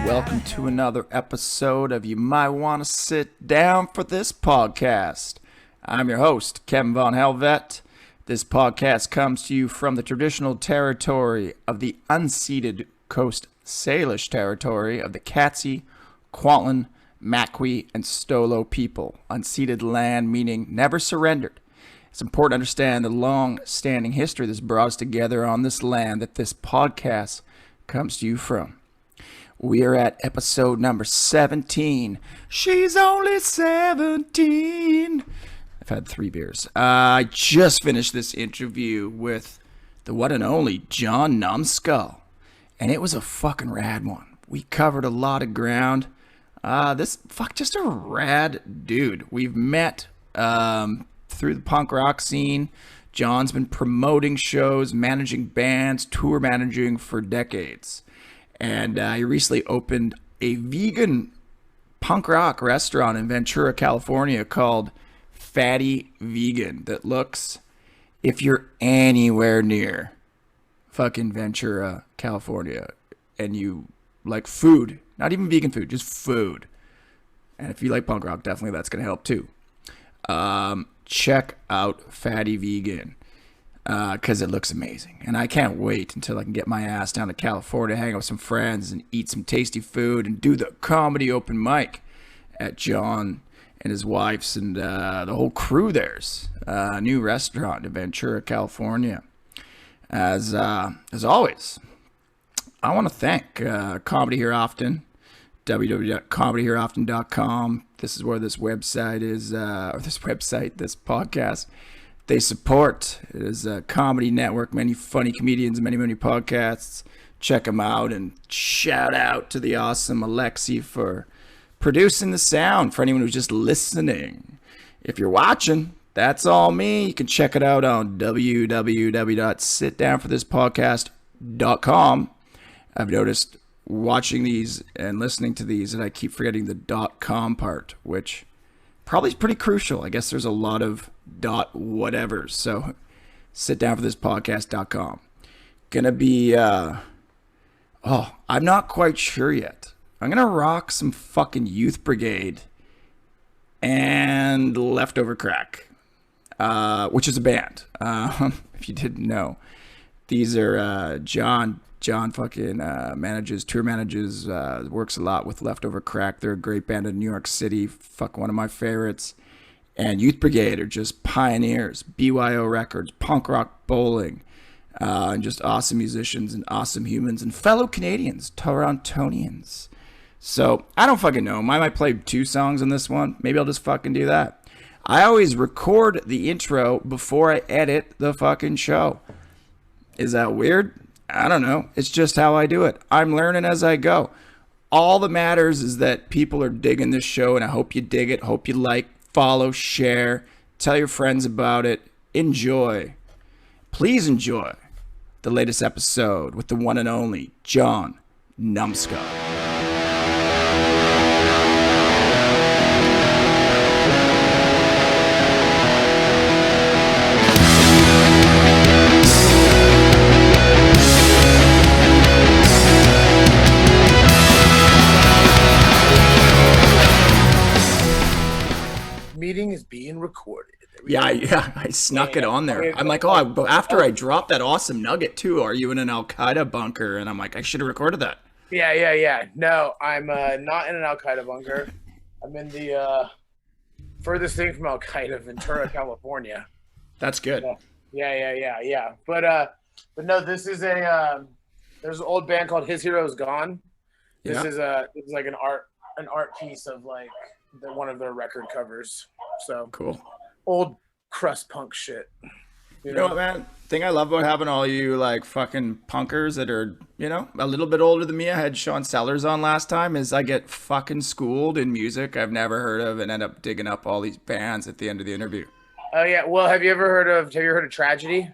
welcome to another episode of You Might Want to Sit Down for This Podcast. I'm your host, Kevin Von Helvet. This podcast comes to you from the traditional territory of the unceded Coast Salish territory of the Katzie, Kwantlen, Makwi, and Stolo people. Unceded land meaning never surrendered. It's important to understand the long-standing history that's brought us together on this land that this podcast comes to you from. We are at episode number 17. She's only 17. I've had 3 beers. I just finished this interview with the one and only JON NUMBSKULL, and it was a fucking rad one. We covered a lot of ground. Just a rad dude. We've met through the punk rock scene. John's been promoting shows, managing bands, tour managing for decades. And he recently opened a vegan punk rock restaurant in Ventura, California called Fatty Vegan that looks, if you're anywhere near fucking Ventura, California, and you like food, not even vegan food, just food. And if you like punk rock, definitely that's going to help too. Check out Fatty Vegan. Because it looks amazing. And I can't wait until I can get my ass down to California, hang out with some friends, and eat some tasty food, and do the comedy open mic at John and his wife's and the whole crew there's new restaurant in Ventura, California. As always, I want to thank Comedy Here Often, www.comedyhereoften.com. This is where this website is, this podcast. They support. It is a comedy network, many funny comedians, many podcasts. Check them out, and shout out to the awesome Alexi for producing the sound for anyone who's just listening. If you're watching, that's all me. You can check it out on www.sitdownforthispodcast.com. I've noticed watching these and listening to these that I keep forgetting the .com part, which probably is pretty crucial. I guess there's a lot of whatever. So sitdownforthispodcast.com. Gonna be I'm not quite sure yet. I'm gonna rock some fucking Youth Brigade and Leftover Crack, which is a band. If you didn't know, these are John fucking tour manages, works a lot with Leftover Crack. They're a great band in New York City. One of my favorites. And Youth Brigade are just pioneers. BYO Records, punk rock bowling, and just awesome musicians and awesome humans and fellow Canadians, Torontonians. So I don't fucking know. I might play 2 songs on this one. Maybe I'll just fucking do that. I always record the intro before I edit the fucking show. Is that weird? I don't know. It's just how I do it. I'm learning as I go. All that matters is that people are digging this show, and I hope you dig it. Hope you like, follow, share, tell your friends about it. Enjoy. Please enjoy the latest episode with the one and only JON NUMBSKULL. Meeting is being recorded. Yeah, I snuck it on there. I'm like, after I dropped that awesome nugget too, are you in an Al-Qaeda bunker? And I'm like, I should have recorded that. Yeah. No, I'm not in an Al-Qaeda bunker. I'm in the furthest thing from Al-Qaeda, Ventura, California. That's good. Yeah. But no, this is there's an old band called His Hero's Gone. This is like an art piece of like one of their record covers. So cool. Old crust punk shit. You know what, man? Thing I love about having all you like fucking punkers that are, a little bit older than me. I had Sean Sellers on last time. Is I get fucking schooled in music I've never heard of and end up digging up all these bands at the end of the interview. Oh yeah. Well, have you ever heard of Tragedy?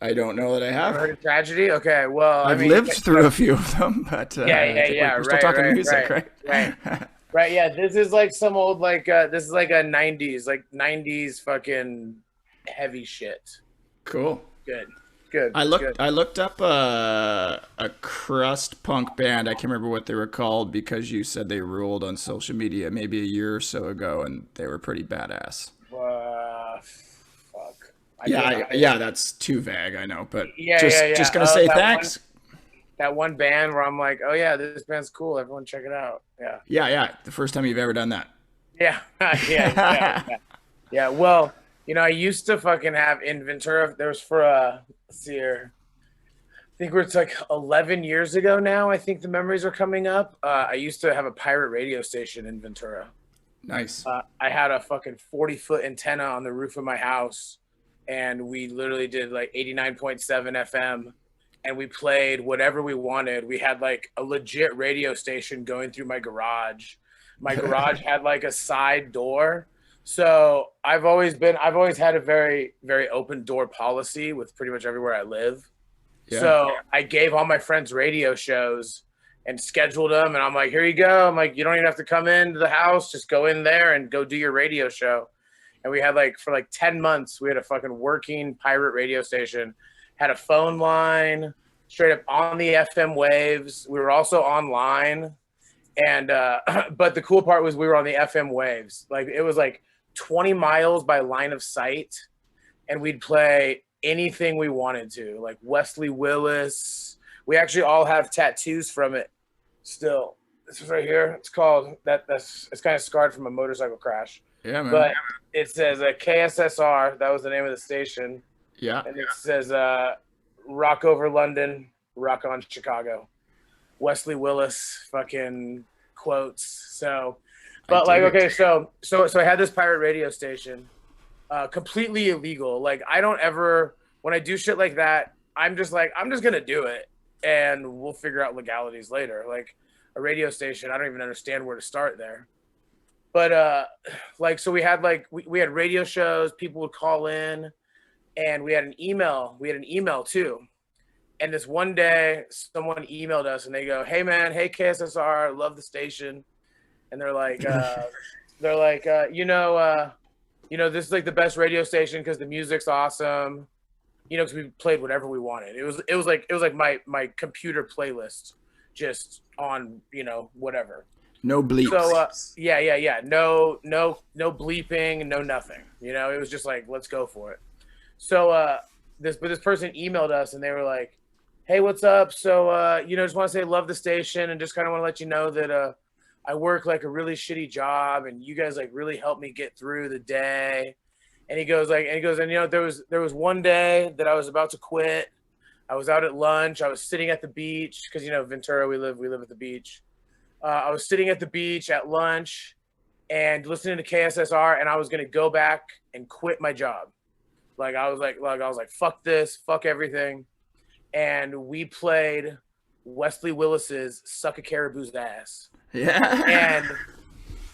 I don't know that I have. Heard of Tragedy? Okay. Well, I've lived through a few of them, but we're still talking music, right? Right, yeah. This is like some old this is like a 90s fucking heavy shit. Cool. Good. Good. I It's good. looked up a crust punk band. I can't remember what they were called because you said they ruled on social media maybe a year or so ago, and they were pretty badass. Fuck. Yeah, that's too vague, I know, but Yeah. just gonna say That one thanks. that one band where I'm like, oh yeah, this band's cool. Everyone check it out. Yeah. Yeah, the first time you've ever done that. Yeah. Yeah. Yeah. Well, I used to fucking have in Ventura. There was for let's see here. I think it's like 11 years ago now. I think the memories are coming up. I used to have a pirate radio station in Ventura. Nice. I had a fucking 40-foot antenna on the roof of my house, and we literally did like 89.7 FM, and we played whatever we wanted. We had like a legit radio station going through my garage. My garage had like a side door. So I've always had a very, very open door policy with pretty much everywhere I live. Yeah. So I gave all my friends radio shows and scheduled them. And I'm like, here you go. I'm like, you don't even have to come into the house. Just go in there and go do your radio show. And we had for 10 months, we had a fucking working pirate radio station, had a phone line straight up on the FM waves. We were also online. And, but the cool part was we were on the FM waves. Like it was like 20 miles by line of sight. And we'd play anything we wanted to, like Wesley Willis. We actually all have tattoos from it still. This is right here. It's called it's kind of scarred from a motorcycle crash. Yeah, man. But it says KSSR. That was the name of the station. Yeah. And it says rock over London, rock on Chicago. Wesley Willis fucking quotes. So, but okay, so I had this pirate radio station. Completely illegal. Like I don't ever, when I do shit like that, I'm just gonna do it and we'll figure out legalities later. Like a radio station, I don't even understand where to start there. But so we had we had radio shows, people would call in, and we had an email too. And this one day someone emailed us and they go, hey man, hey KSSR, love the station. And they're like this is like the best radio station because the music's awesome. Because we played whatever we wanted. It was like my computer playlist, just on whatever. No bleeps. So yeah. No bleeping, no nothing. It was just like let's go for it. So this person emailed us and they were like, hey, what's up? So just want to say love the station and just kind of want to let you know that I work like a really shitty job and you guys like really helped me get through the day. And he goes, there was one day that I was about to quit. I was out at lunch. I was sitting at the beach because, Ventura, we live at the beach. I was sitting at the beach at lunch and listening to KSSR, and I was going to go back and quit my job. I was like, fuck this, fuck everything. And we played Wesley Willis's Suck a Caribou's Ass. Yeah. And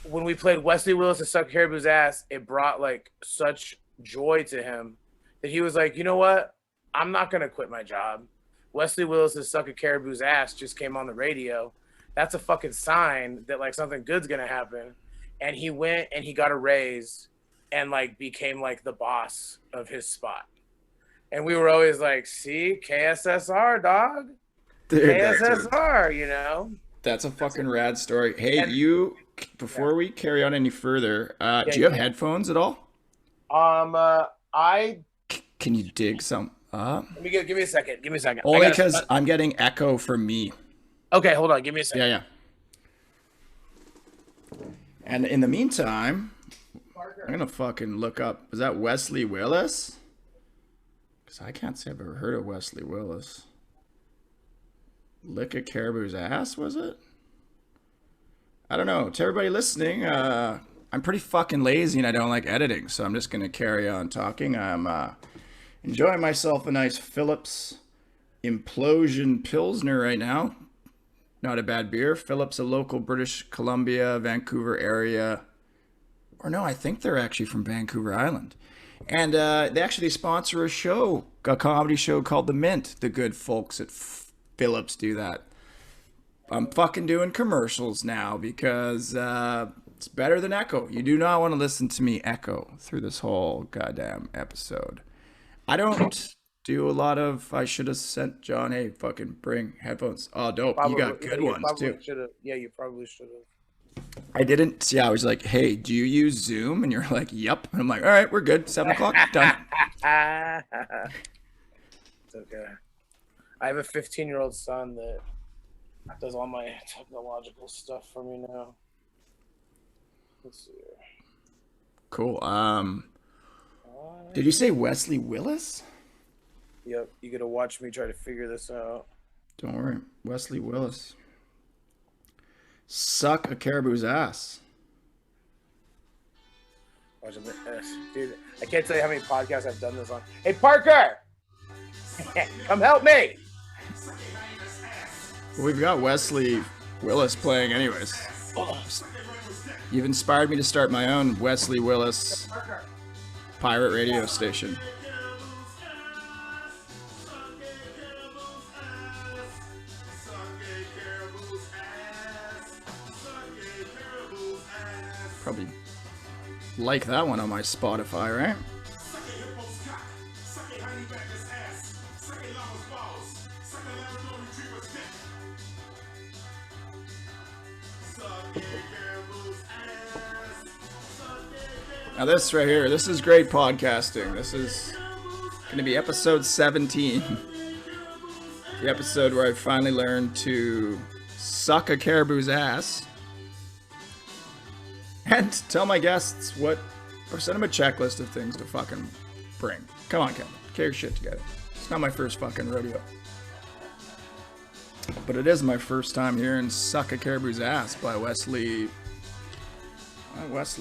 when we played Wesley Willis's Suck a Caribou's Ass, it brought such joy to him that he was like, you know what? I'm not going to quit my job. Wesley Willis's Suck a Caribou's Ass just came on the radio. That's a fucking sign that something good's going to happen. And he went and he got a raise and became the boss of his spot. And we were always like, see, KSSR, dog. Dude, KSSR, That's a fucking rad story. Hey, before we carry on any further, do you have headphones at all? Can you dig some up? Give me a second. Only because I'm getting echo from me. Okay, hold on. Give me a second. Yeah. And in the meantime, I'm going to fucking look up. Is that Wesley Willis? Because I can't say I've ever heard of Wesley Willis. Lick a Caribou's Ass, was it? I don't know. To everybody listening, I'm pretty fucking lazy and I don't like editing, so I'm just going to carry on talking. I'm enjoying myself a nice Phillips Implosion Pilsner right now. Not a bad beer. Phillips, a local British Columbia, Vancouver area. Or no, I think they're actually from Vancouver Island. And they actually sponsor a comedy show called The Mint. The good folks at Phillips do that. I'm fucking doing commercials now because it's better than echo. You do not want to listen to me echo through this whole goddamn episode. I don't do a lot of. I should have sent John, hey, fucking bring headphones. Oh, dope. Probably, You got good ones too. Yeah, you probably should have. I didn't see. I was like, hey, do you use Zoom? And you're like, yep. And I'm like, all right, we're good. 7 o'clock, done. It's okay. I have a 15-year-old son that does all my technological stuff for me now. Let's see here. Cool. Did you say Wesley Willis? Yep, you gotta watch me try to figure this out. Don't worry. Wesley Willis. Suck a caribou's ass. Watch him, dude. I can't tell you how many podcasts I've done this on. Hey, Parker! Come help me! Well, we've got Wesley Willis playing anyways. You've inspired me to start my own Wesley Willis pirate radio station. Probably like that one on my Spotify, right? Now this right here, this is great podcasting. This is going to be episode 17. The episode where I finally learned to suck a caribou's ass. And tell my guests or send them a checklist of things to fucking bring. Come on, Kevin. Get your shit together. It's not my first fucking rodeo. But it is my first time hearing Suck a Caribou's Ass by Wesley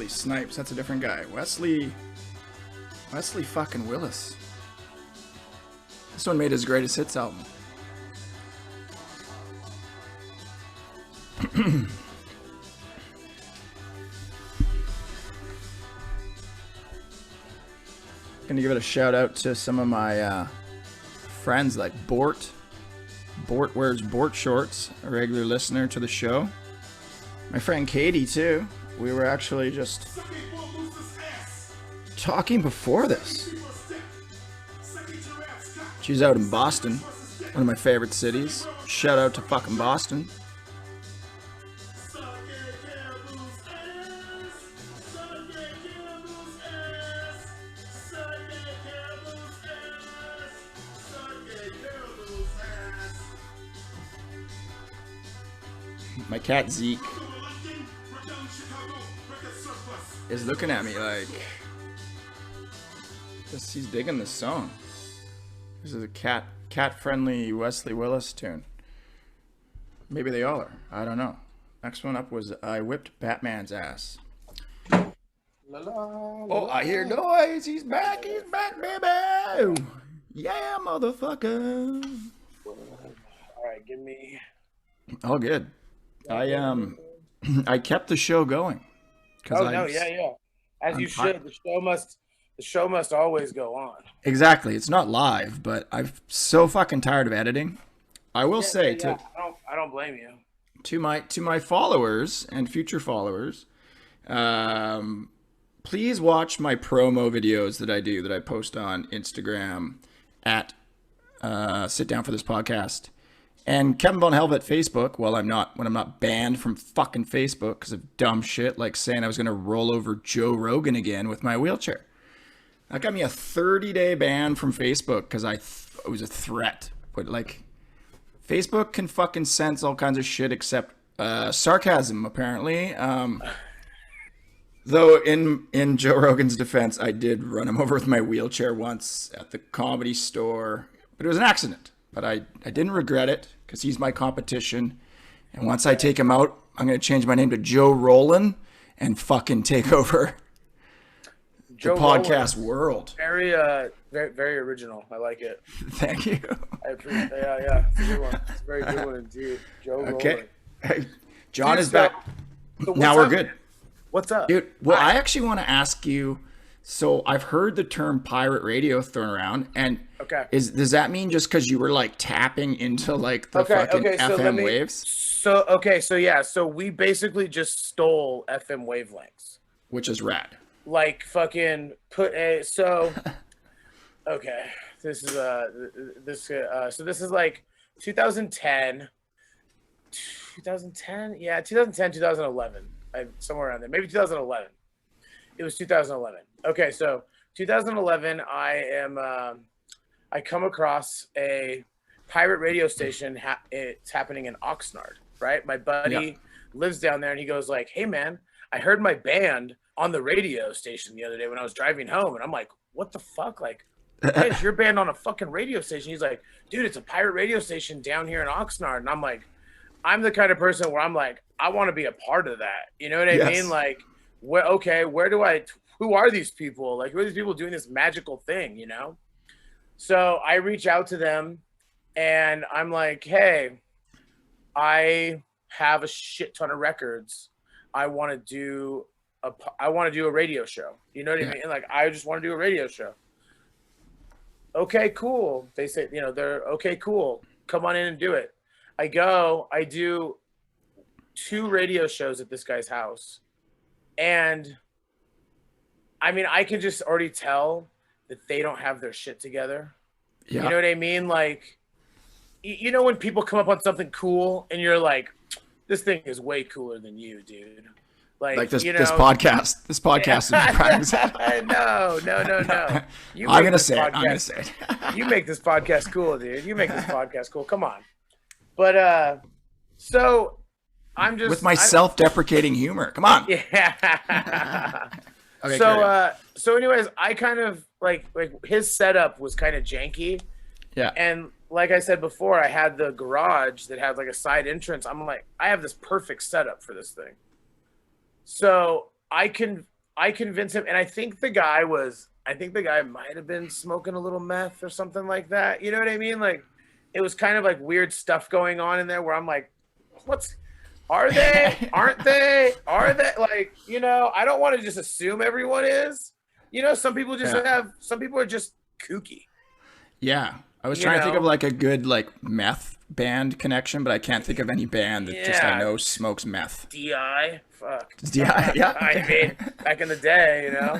Snipes. That's a different guy. Wesley fucking Willis. This one made his greatest hits album. Gonna give it a shout out to some of my friends like Bort. Bort wears Bort shorts, a regular listener to the show. My friend Katie too. We were actually just talking before this. She's out in Boston, one of my favorite cities. Shout out to fucking Boston. My cat Zeke is looking at me like he's digging this song. This is a cat-friendly Wesley Willis tune. Maybe they all are. I don't know. Next one up was I Whipped Batman's Ass. Oh, I hear noise. He's back, baby. Yeah, motherfucker. All right, give me. All good. I kept the show going. Yeah. As you should. The show must always go on. Exactly. It's not live, but I'm so fucking tired of editing. I will say I don't blame you. To my followers and future followers, please watch my promo videos that I post on Instagram at Sit Down for This Podcast. And Kevin Von Helvet Facebook, when I'm not banned from fucking Facebook because of dumb shit like saying I was going to roll over Joe Rogan again with my wheelchair. That got me a 30-day ban from Facebook because it was a threat. But like, Facebook can fucking sense all kinds of shit except sarcasm, apparently. Though in Joe Rogan's defense, I did run him over with my wheelchair once at the Comedy Store. But it was an accident. But I didn't regret it because he's my competition. And once I take him out, I'm going to change my name to Joe Rollin and fucking take over the podcast world. Very, very original. I like it. Thank you. I appreciate it. Yeah. It's a good one. It's a very good one indeed. Joe Okay. Rollin. Hey, John is back. So now we're good. What's up? Dude, well, I actually want to ask you, so I've heard the term pirate radio thrown around, and does that mean just because you were like tapping into like the fucking FM waves? So we basically just stole FM wavelengths, which is rad. Like fucking okay. This is so this is like 2010, 2010, yeah, 2010, 2011, somewhere around there, maybe 2011. It was 2011. Okay, so 2011, I come across a pirate radio station. It's happening in Oxnard, right? My buddy lives down there, and he goes like, "Hey, man, I heard my band on the radio station the other day when I was driving home," and I'm like, "What the fuck? Like, hey, is your band on a fucking radio station?" He's like, "Dude, it's a pirate radio station down here in Oxnard," and I'm like, I'm the kind of person where I'm like, I want to be a part of that. You know what I mean? Like, who are these people? Like, who are these people doing this magical thing, you know? So I reach out to them and I'm like, hey, I have a shit ton of records. I want to do a radio show. You know what I mean? Like, I just want to do a radio show. Okay, cool. They say, you know, they're okay, cool. Come on in and do it. I do 2 radio shows at this guy's house. And I mean, I can just already tell that they don't have their shit together. Yeah. You know what I mean? Like, you know, when people come up on something cool and you're like, this thing is way cooler than you, dude. Like this, you know, this podcast is a prime example. No. I'm gonna say it. You make this podcast cool, dude. You make this podcast cool. Come on. But so I'm just with my self-deprecating humor. Come on. Yeah. Okay, so anyways, I kind of like his setup was kind of janky. Yeah. And like I said before, I had the garage that had like a side entrance. I'm like, I have this perfect setup for this thing. So I convinced him, and I think the guy might have been smoking a little meth or something like that. You know what I mean? Like, it was kind of like weird stuff going on in there where I'm like, are they? Aren't they? Are they? Like, you know, I don't want to just assume everyone is. You know, some people just some people are just kooky. Yeah. I was trying to think of like a good like meth band connection, but I can't think of any band that just I know smokes meth. DI? Fuck. DI, yeah. I mean, back in the day, you know.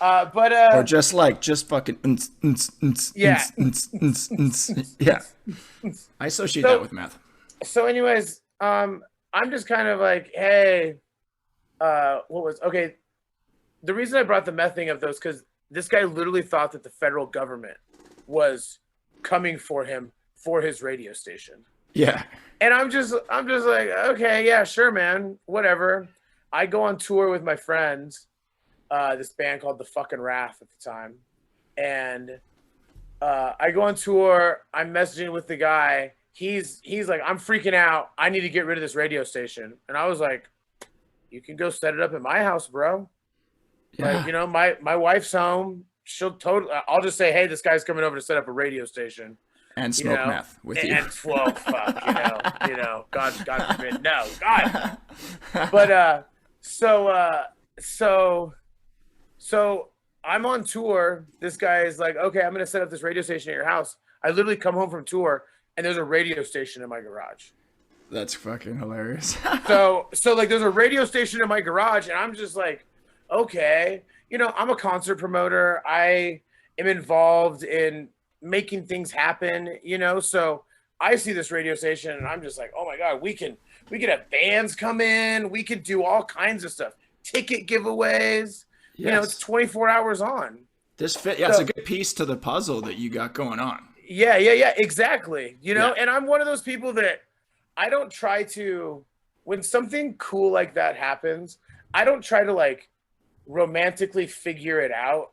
But or just fucking yeah. Yeah. I associate that with meth. So anyways, I'm just kind of like, hey, the reason I brought the meth thing up though is because this guy literally thought that the federal government was coming for him for his radio station. Yeah. And I'm just like, okay, yeah, sure, man, whatever. I go on tour with my friends, this band called The Fucking Wrath at the time. And I go on tour, I'm messaging with the guy. He's like, I'm freaking out. I need to get rid of this radio station. And I was like, you can go set it up at my house, bro. Yeah. Like, you know, my wife's home. I'll just say, hey, this guy's coming over to set up a radio station and smoke meth with you. And well, fuck, you know, God forbid, no, God. But so I'm on tour. This guy is like, okay, I'm gonna set up this radio station at your house. I literally come home from tour and there's a radio station in my garage. That's fucking hilarious. so like, there's a radio station in my garage, and I'm just like, okay. You know, I'm a concert promoter. I am involved in making things happen, you know? So I see this radio station and I'm just like, oh my God, we can have bands come in. We could do all kinds of stuff. Ticket giveaways. Yes. You know, it's 24 hours on. It's a good piece to the puzzle that you got going on. Yeah, exactly. You know, and I'm one of those people that I don't try to, when something cool like that happens, I don't try to like romantically figure it out.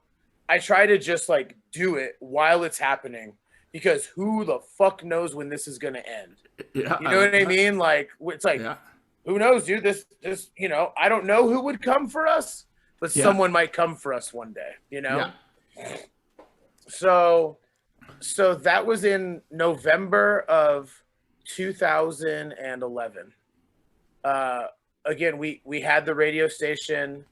I try to just like do it while it's happening, because who the fuck knows when this is gonna end? Yeah, you know what I mean? Like, it's like, who knows, dude? This, you know, I don't know who would come for us, but someone might come for us one day, you know? Yeah. So that was in November of 2011. Again, we had the radio station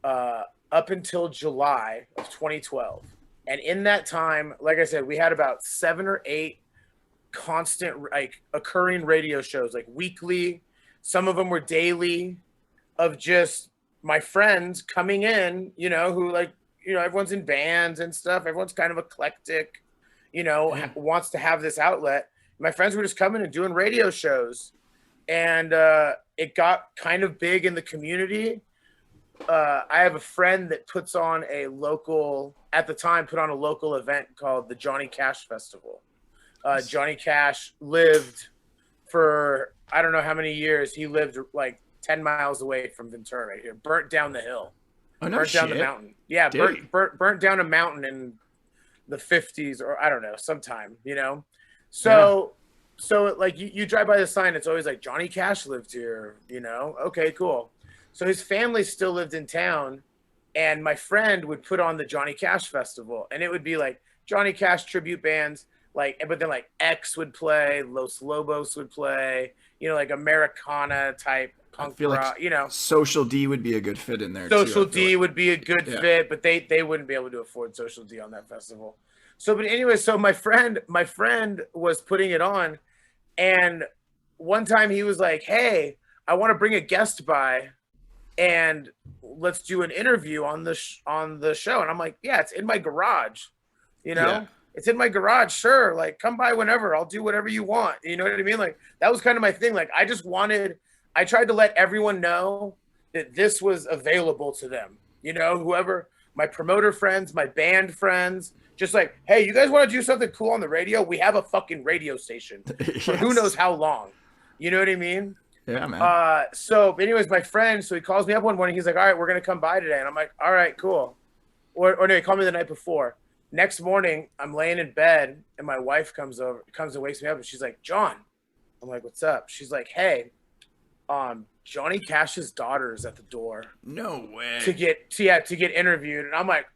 up until July of 2012. And in that time, like I said, we had about 7 or 8 constant, like, occurring radio shows, like weekly. Some of them were daily, of just my friends coming in, you know, who, like, you know, everyone's in bands and stuff. Everyone's kind of eclectic. wants to have this outlet. My friends were just coming and doing radio shows, and it got kind of big in the community. I have a friend that put on a local event called the Johnny Cash Festival. Johnny Cash lived for I don't know how many years. He lived like 10 miles away from Ventura right here. Burnt down the hill. Oh, no burnt shit. down the mountain. Yeah, burnt down a mountain in the 50s or I don't know, sometime, So like you drive by the sign, it's always like Johnny Cash lived here, Okay, cool. So his family still lived in town, and my friend would put on the Johnny Cash Festival, and it would be like Johnny Cash tribute bands, but then like X would play, Los Lobos would play, like Americana type punk rock, Social D would be a good fit in there. Social D would be a good fit, but they wouldn't be able to afford Social D on that festival. So, but anyway, so my friend was putting it on, and one time he was like, "Hey, I want to bring a guest by, and let's do an interview on the show." And I'm like, "Yeah, it's in my garage, It's in my garage. Sure, like come by whenever. I'll do whatever you want. You know what I mean? Like that was kind of my thing. Like I tried to let everyone know that this was available to them. Whoever, my promoter friends, my band friends, just like, hey, you guys want to do something cool on the radio? We have a fucking radio station for who knows how long. You know what I mean? Yeah, man. So anyways, my friend, so he calls me up one morning. He's like, all right, we're going to come by today. And I'm like, all right, cool. Or no, he called me the night before. Next morning, I'm laying in bed and my wife comes and wakes me up and she's like, John. I'm like, what's up? She's like, hey, Johnny Cash's daughter is at the door. No way. To get interviewed. And I'm like,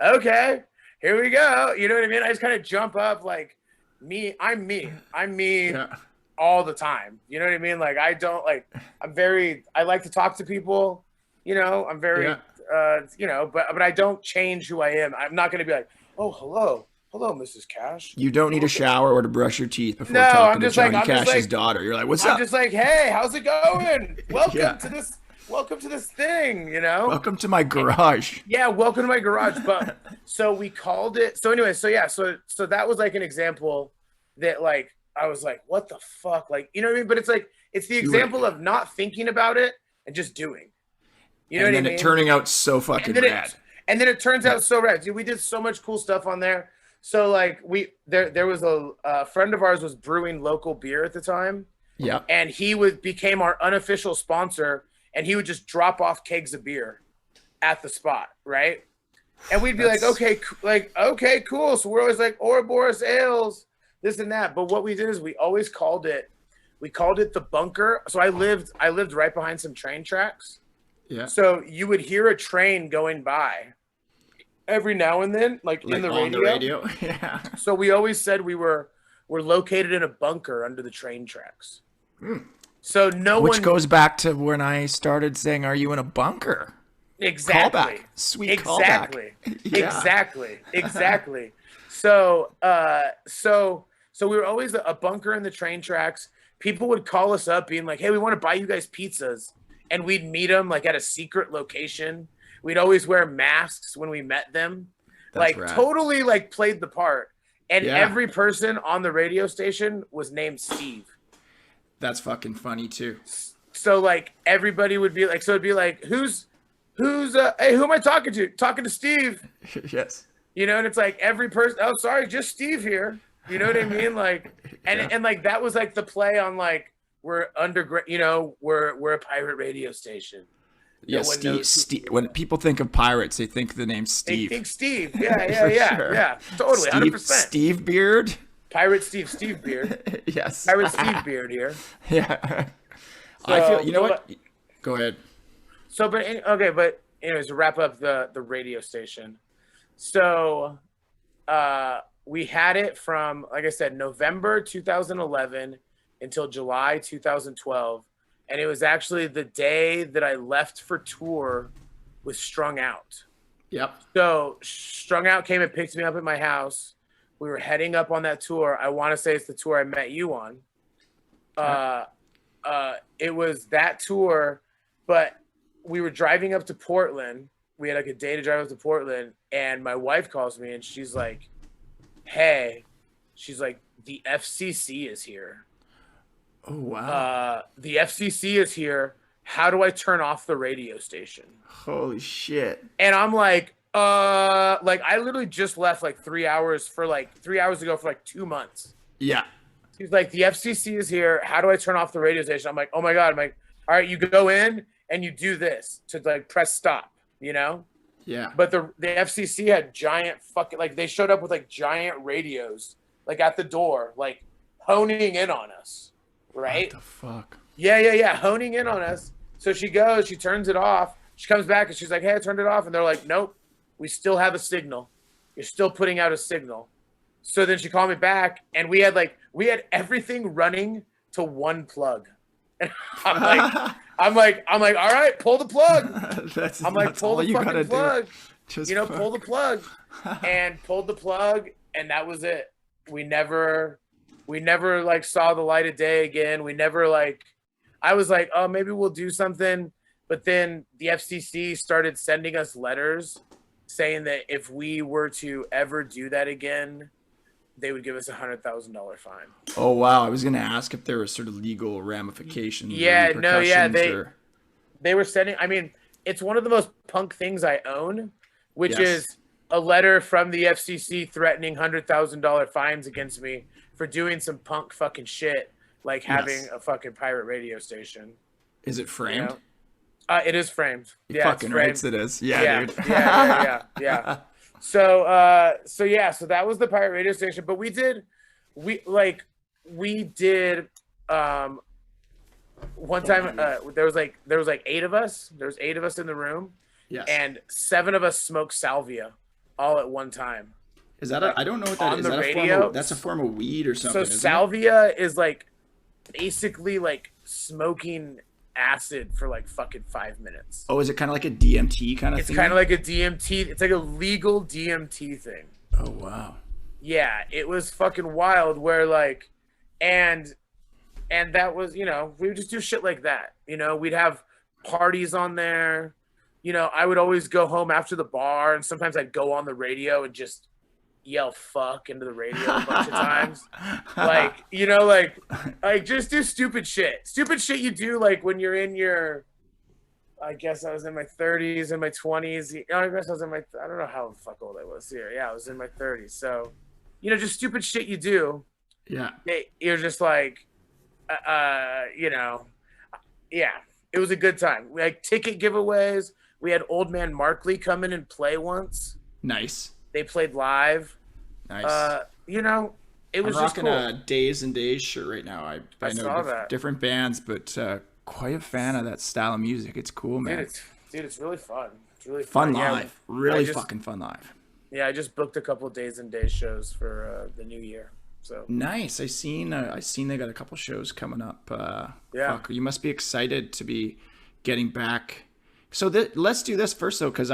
okay, here we go. You know what I mean? I just kind of jump up like I'm me all the time. You know what I mean? Like I like to talk to people, I'm very, but I don't change who I am. I'm not going to be like, oh, hello, Mrs. Cash. You don't need a shower or to brush your teeth before talking to Johnny Cash's daughter. You're like, what's up? I'm just like, hey, how's it going? Welcome to this thing, Welcome to my garage. Yeah, welcome to my garage. But so we called it. So anyway, so that was like an example that like I was like, what the fuck? Like, you know what I mean? But it's like it's the example of not thinking about it and just doing. You know what I mean? And then it turning out so fucking rad. And then it turns out so rad. Dude, we did so much cool stuff on there. So like there was a friend of ours was brewing local beer at the time. Yeah. And he became our unofficial sponsor, and he would just drop off kegs of beer at the spot, right? And we'd be like, okay, cool. So we're always like Ouroboros ales, this and that. But what we did is we always called it the bunker. So I lived right behind some train tracks. Yeah. So you would hear a train going by every now and then, like in the radio. On the radio. Yeah. So we always said we're located in a bunker under the train tracks. So which goes back to when I started saying, "Are you in a bunker?" Exactly. Callback. Sweet callback. Yeah. Exactly. So we were always a bunker in the train tracks. People would call us up being like, "Hey, we want to buy you guys pizzas," and we'd meet them like at a secret location. We'd always wear masks when we met them. That's rad. Totally like played the part. And every person on the radio station was named Steve. That's fucking funny too. So like everybody would be like, so it'd be like, who's hey, who am I talking to? Talking to Steve. Yes. And it's like every person, oh, sorry, just Steve here. You know what I mean? Like, and like, that was like the play on like, we're underground, we're a pirate radio station. Yes, Steve. When people think of pirates, they think the name Steve. They think Steve. Yeah. Totally, 100%. Steve Beard. Pirate Steve Beard. Yes. Pirate Steve Beard here. Yeah. So, I feel. You know what? Go ahead. So, but anyways, to wrap up the radio station. So, we had it from, like I said, November 2011 until July 2012. And it was actually the day that I left for tour with Strung Out. Yep. So Strung Out came and picked me up at my house. We were heading up on that tour. I want to say it's the tour I met you on. It was that tour, but we were driving up to Portland, we had like a day to drive up to Portland, and my wife calls me and she's like, "Hey," she's like, "the FCC is here." Oh wow. The FCC is here. How do I turn off the radio station? Holy shit. And I'm like I literally just left like 3 hours ago for like 2 months. Yeah. He's like, the FCC is here. How do I turn off the radio station? I'm like, oh my God. I'm like, all right, you go in and you do this to like press stop, you know? Yeah. But the FCC had giant fucking, like they showed up with like giant radios, like at the door, like honing in on us. Right? What the fuck? Yeah. Honing in on us. So she goes, she turns it off. She comes back and she's like, hey, I turned it off. And they're like, nope, we still have a signal. You're still putting out a signal. So then she called me back and we had everything running to one plug. And I'm like, all right, pull the plug. Pull the fucking plug. Pull the plug. And pulled the plug, and that was it. We never like saw the light of day again. We never I was like, oh, maybe we'll do something. But then the FCC started sending us letters saying that if we were to ever do that again, they would give us $100,000 fine. Oh wow! I was gonna ask if there were sort of legal ramifications. Yeah, no, yeah, they were sending. I mean, it's one of the most punk things I own, which is a letter from the FCC threatening $100,000 fines against me for doing some punk fucking shit, like having a fucking pirate radio station. Is it framed? You know? It is framed. He fucking writes it is. Yeah, dude. Yeah. So that was the pirate radio station. But we did one time there was like 8 of us. There was 8 of us in the room. Yes. And 7 of us smoked salvia all at one time. Is that I don't know what that is. On the radio. That's a form of weed or something. So salvia is like basically like smoking acid for like fucking 5 minutes. Oh, is it kind of like a DMT kind of thing? It's kind of like a DMT. It's like a legal DMT thing. Oh, wow. Yeah, it was fucking wild where like, and that was, we would just do shit like that. We'd have parties on there. I would always go home after the bar, and sometimes I'd go on the radio and just yell fuck into the radio a bunch of times. Like just do stupid shit you do like when you're in your, I guess I was in my 30s and my 20s. I guess I was I don't know how fuck old I was here. Yeah, I was in my 30s. So just stupid shit you do. Yeah, you're just like yeah, it was a good time. We had ticket giveaways. We had Old Man Markley come in and play once. Nice. They played live. Nice. It was just cool. I'm rocking a Days and Days shirt right now. I know different bands, but quite a fan of that style of music. It's cool, man. Dude, it's really fun. It's really fun live. Really fucking fun live. Yeah, I just booked a couple of Days and Days shows for the new year. So nice. I seen they got a couple shows coming up. Fuck, you must be excited to be getting back. So let's do this first though, because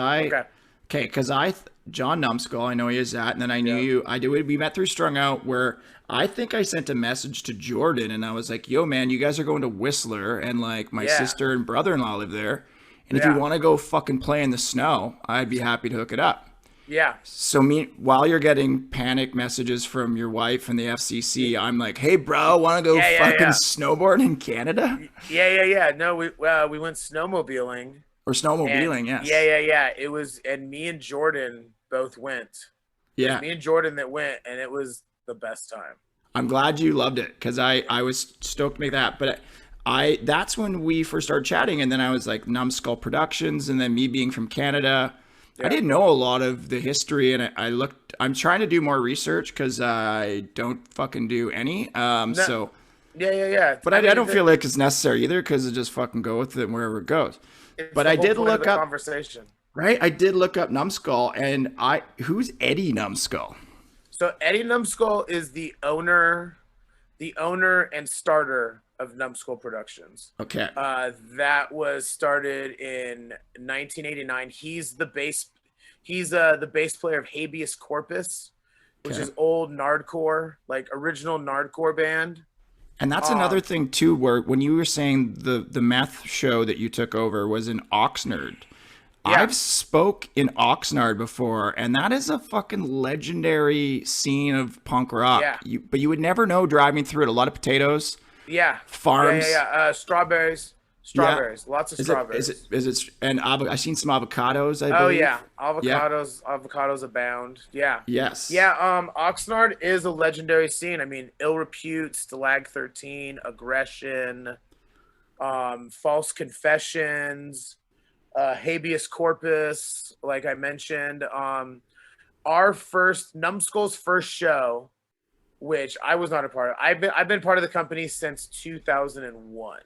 Jon Numbskull, I know he is that, and then I knew you. We met through Strung Out, where I think I sent a message to Jordan, and I was like, "Yo, man, you guys are going to Whistler, and like my sister and brother-in-law live there, and if you want to go fucking play in the snow, I'd be happy to hook it up." Yeah. So while you're getting panic messages from your wife and the FCC, I'm like, "Hey, bro, want to go snowboard in Canada?" Yeah. No, we went snowmobiling. Or snowmobiling, yes. Yeah. It was, and me and Jordan both went. Yeah. Me and Jordan that went, and it was the best time. I'm glad you loved it, because I was stoked to make that. But that's when we first started chatting, and then I was like, Numbskull Productions, and then me being from Canada. Yeah. I didn't know a lot of the history, and I'm trying to do more research because I don't fucking do any. So. Yeah. But I don't feel like it's necessary either, because I just fucking go with it wherever it goes. But I did look up conversation. Right? I did look up Numbskull, and who's Eddie Numbskull? So Eddie Numbskull is the owner and starter of Numbskull Productions. Okay. That was started in 1989. He's the bass player of Habeas Corpus, which is old Nardcore, like original Nardcore band. And that's another thing too, where when you were saying the meth show that you took over was in Oxnard, Yeah. I've spoke in Oxnard before, and that is a fucking legendary scene of punk rock. Yeah. But you would never know driving through it. A lot of potatoes, Yeah. farms. Strawberries. Yeah. Strawberries. Lots of Is it? Is it? strawberries. Is it? And I've seen some avocados, I Oh believe. yeah. Yeah. Avocados abound. Yeah. Yes. Yeah, Oxnard is a legendary scene. I mean, Ill Repute, Stalag 13, Aggression, False Confessions, Habeas Corpus, like I mentioned. Our first Numbskull's first show, which I was not a part of. I've been part of the company since 2001.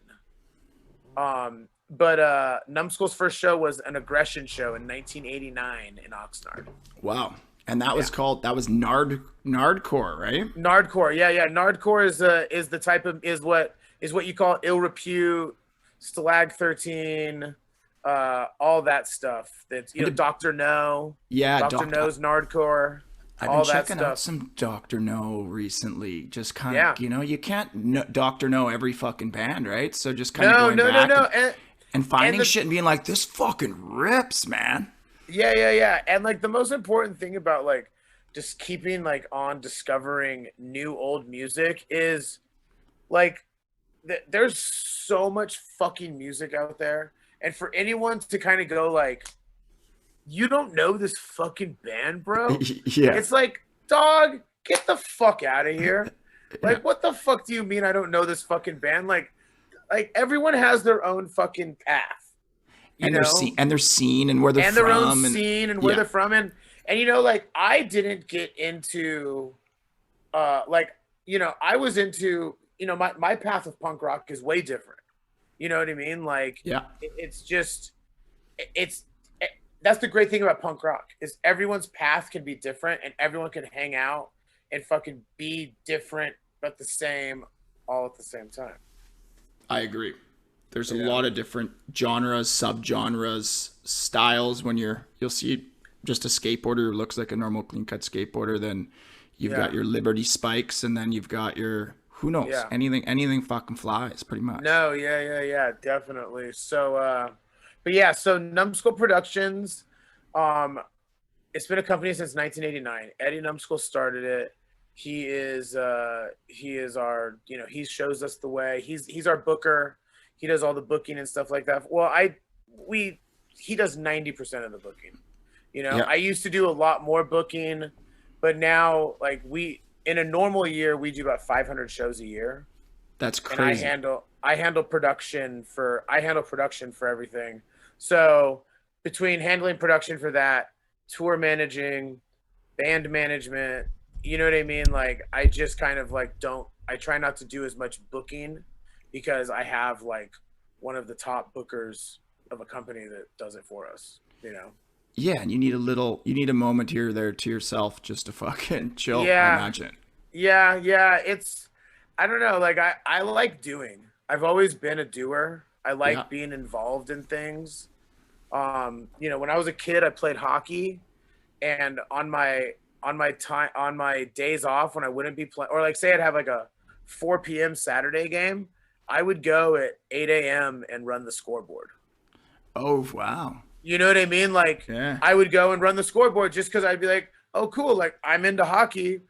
But Numbskull's first show was an Aggression show in 1989 in Oxnard. Wow. And that was called, that was Nardcore, right? Nardcore, yeah. Nardcore is the type of is what you call Ill Repute, Stalag 13, all that stuff. That's Dr. No. Yeah, Dr. No's Nardcore. I've all been that checking stuff. out some Dr. No recently. Just kind of, you can't Dr. No every fucking band, right? So just kind of going back and finding shit and being like, this fucking rips, man. Yeah. And like the most important thing about like just keeping like on discovering new old music is like there's so much fucking music out there, and for anyone to kind of go like, you don't know this fucking band, bro? Yeah. It's like, dog, get the fuck out of here. Like, what the fuck do you mean I don't know this fucking band? Like everyone has their own fucking path. And their scene and where they're and from. Their own scene and where they're from. And like, I didn't get into, I was into, my path of punk rock is way different. You know what I mean? Like, that's the great thing about punk rock is everyone's path can be different and everyone can hang out and fucking be different but the same all at the same time. I agree. There's a lot of different genres, subgenres, styles. When you'll see just a skateboarder who looks like a normal clean cut skateboarder, then you've got your Liberty spikes, and then you've got your who knows, anything fucking flies pretty much. No, yeah, definitely. So so Numbskull Productions, it's been a company since 1989. Eddie Numbskull started it. He is our, he shows us the way. He's our booker. He does all the booking and stuff like that. Well, he does 90% of the booking. I used to do a lot more booking, but now like in a normal year, we do about 500 shows a year. That's crazy. And I handle production for everything. So between handling production for that, tour managing, band management, you know what I mean? Like, I just kind of like I try not to do as much booking because I have like one of the top bookers of a company that does it for us, Yeah, and you need a moment here or there to yourself just to fucking chill, I imagine. Yeah, I don't know, like I like doing. I've always been a doer. I like being involved in things. When I was a kid, I played hockey, and on my days off when I wouldn't be playing, or like say I'd have like a 4 p.m. Saturday game, I would go at 8 a.m. and run the scoreboard. Oh, wow. You know what I mean? Like, I would go and run the scoreboard just because I'd be like, oh, cool. Like, I'm into hockey.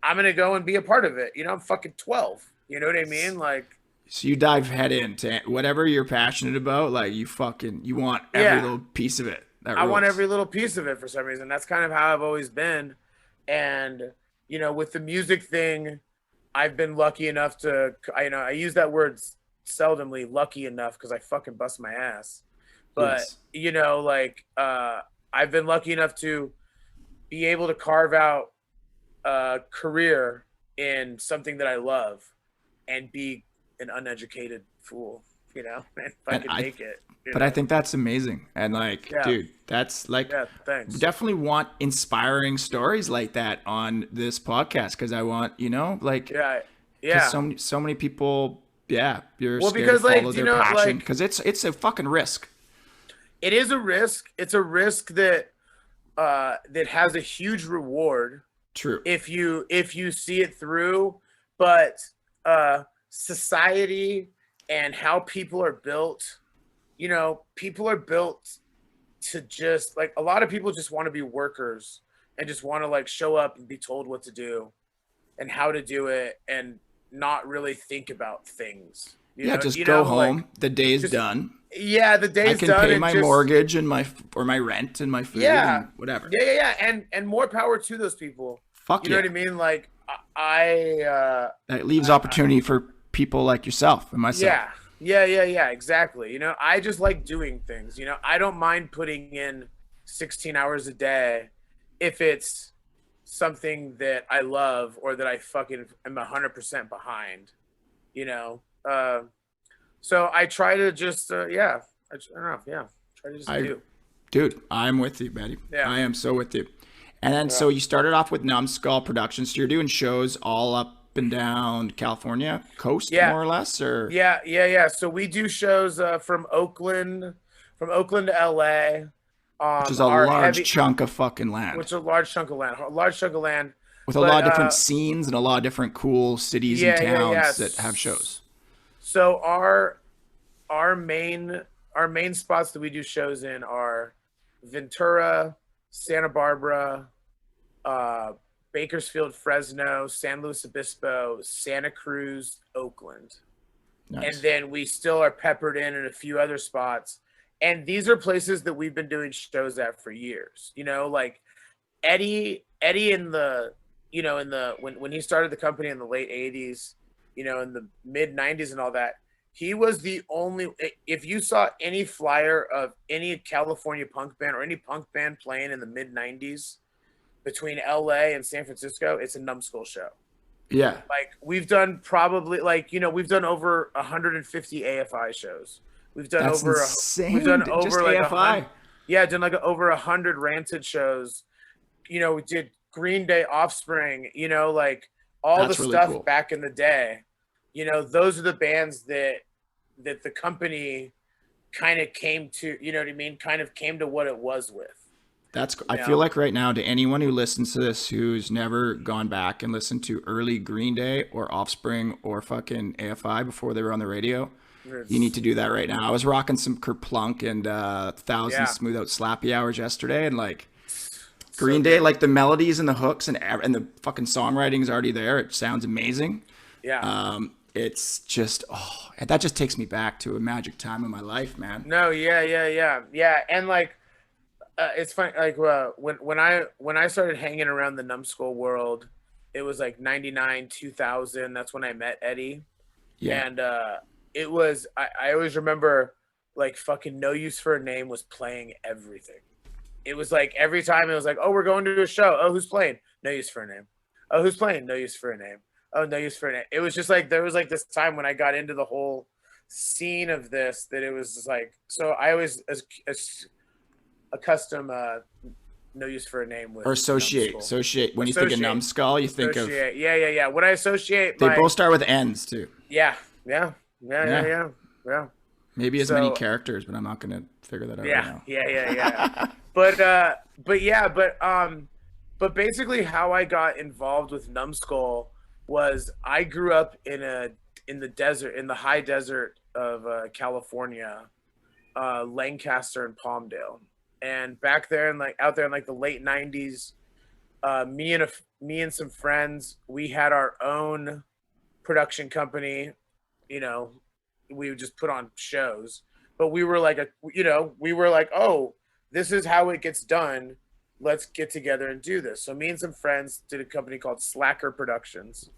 I'm going to go and be a part of it. I'm fucking 12. You know what I mean? Like, so you dive head into whatever you're passionate about. Like, you want every little piece of it. I want every little piece of it for some reason. That's kind of how I've always been. And, with the music thing, I've been lucky enough to, I use that word seldomly, lucky enough, because I fucking bust my ass. But, I've been lucky enough to be able to carve out a career in something that I love and be an uneducated fool, and fucking make it. But I think that's amazing. And like, dude, that's like, thanks. Definitely want inspiring stories like that on this podcast. Cause I want, so many people, you're scared to follow their passion. Cause it's a fucking risk. It is a risk. It's a risk that has a huge reward. True. If you see it through, but society and how people are built, people are built to just like, a lot of people just want to be workers and just want to like show up and be told what to do and how to do it and not really think about things. Yeah, just go home. Like, The day's just, done. yeah, the I day's can done pay and my just mortgage and my rent and my food yeah, and whatever. and more power to those people. Fuck You know yeah. what I mean? Like That leaves opportunity for people like yourself and myself. yeah, exactly. I just like doing things. I don't mind putting in 16 hours a day if it's something that I love or that I fucking am 100% behind. You know, uh, so I try to just I don't know, try to just I, do. dude, I'm with you, buddy. Yeah. I am so with you. And then, Yeah. so you started off with Numbskull Productions. So you're doing shows all up and down California coast, Yeah. more or less, or Yeah. So we do shows from Oakland to LA. which is a Our large heavy, chunk of fucking land which is a large chunk of land, with a But lot of different scenes and a lot of different cool cities and yeah. towns that have shows. So our main spots that we do shows in are Ventura, Santa Barbara, uh, Bakersfield, Fresno, San Luis Obispo, Santa Cruz, Oakland. And Nice. then we still are peppered in a few other spots. And these are places that we've been doing shows at for years. Like Eddie in the when he started the company in the late 80s, in the mid 90s and all that, he was the only, if you saw any flyer of any California punk band or any punk band playing in the mid 90s between LA and San Francisco, it's a Numbskull show. Yeah, Like we've done probably we've done over 150 AFI shows. We've done that's over insane. we've done Just over like AFI. done like over 100 Rancid shows. We did Green Day, Offspring. Like all That's the really stuff cool. back in the day. Those are the bands that the company kind of came to. You know what I mean? Kind of came to what it was with. I feel like right now, to anyone who listens to this who's never gone back and listened to early Green Day or Offspring or fucking AFI before they were on the radio, you need to do that right now. I was rocking some Kerplunk and Thousand Yeah. Smooth Out Slappy Hours yesterday, and like Green So Day, good. like the melodies and the hooks and the fucking songwriting is already there. It sounds amazing. Yeah. It's just that just takes me back to a magic time in my life, man. No. Yeah. And like. It's funny, like when I started hanging around the Numbskull world, it was like 99, 2000. That's when I met Eddie, Yeah, and it was I always remember like fucking No Use for a Name was playing everything. It was like every time it was like, oh, we're going to a show. Oh, who's playing? No Use for a Name. Oh, who's playing? No Use for a Name. Oh, No Use for a Name. It was just like there was like this time when I got into the whole scene of this that it was just like, so I always as a custom No Use for a Name with or associate. Numbskull. When you think of Associate. Numbskull, you think of Associate. Yeah. When I associate they my both start with N's too. yeah. Maybe as So- many characters, but I'm not gonna figure that out right now. Yeah. But basically how I got involved with Numbskull was I grew up in the desert, in the high desert of California, Lancaster and Palmdale. And back there and like out there in like the late 90s, me and some friends, we had our own production company. We would just put on shows, but we were like oh, this is how it gets done. Let's get together and do this. So me and some friends did a company called Slacker Productions,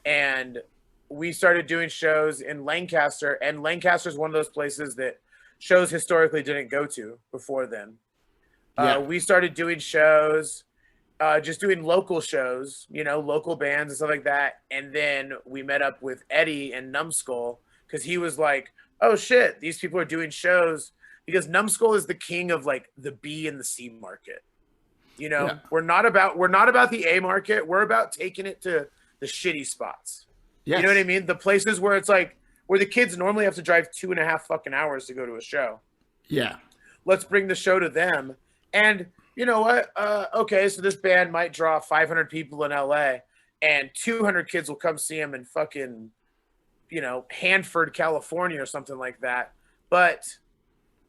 and we started doing shows in Lancaster. And Lancaster is one of those places that shows historically didn't go to before then. Yeah. We started doing shows, just doing local shows, local bands and stuff like that. And then we met up with Eddie and Numbskull because he was like, oh shit, these people are doing shows, because Numbskull is the king of like the B and the C market. Yeah. We're not about the A market. We're about taking it to the shitty spots. Yes. You know what I mean? The places where it's like where the kids normally have to drive 2.5 fucking hours to go to a show. Yeah. Let's bring the show to them. And you know what? Okay, so this band might draw 500 people in LA, and 200 kids will come see them in fucking, Hanford, California, or something like that. But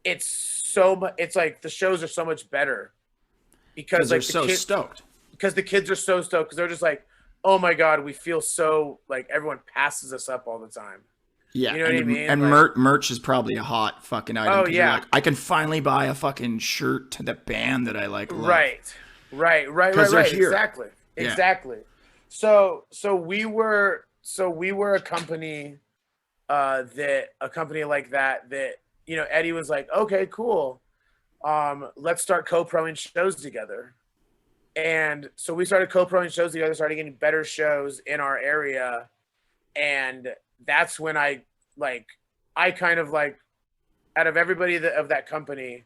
it's so much. It's like the shows are so much better because they're like so stoked. because the kids are so stoked because they're just like, oh my god, we feel so like everyone passes us up all the time. Yeah, You know what I mean? and Like, merch is probably a hot fucking item oh because you're yeah, like, I can finally buy a fucking shirt to the band that I like love. Right. They're here. Exactly. Yeah. Exactly. So we were a company that a company like that Eddie was like, okay, cool. Let's start co-proing shows together. And so we started co-proing shows together, started getting better shows in our area. And that's when I kind of like, out of everybody of that company,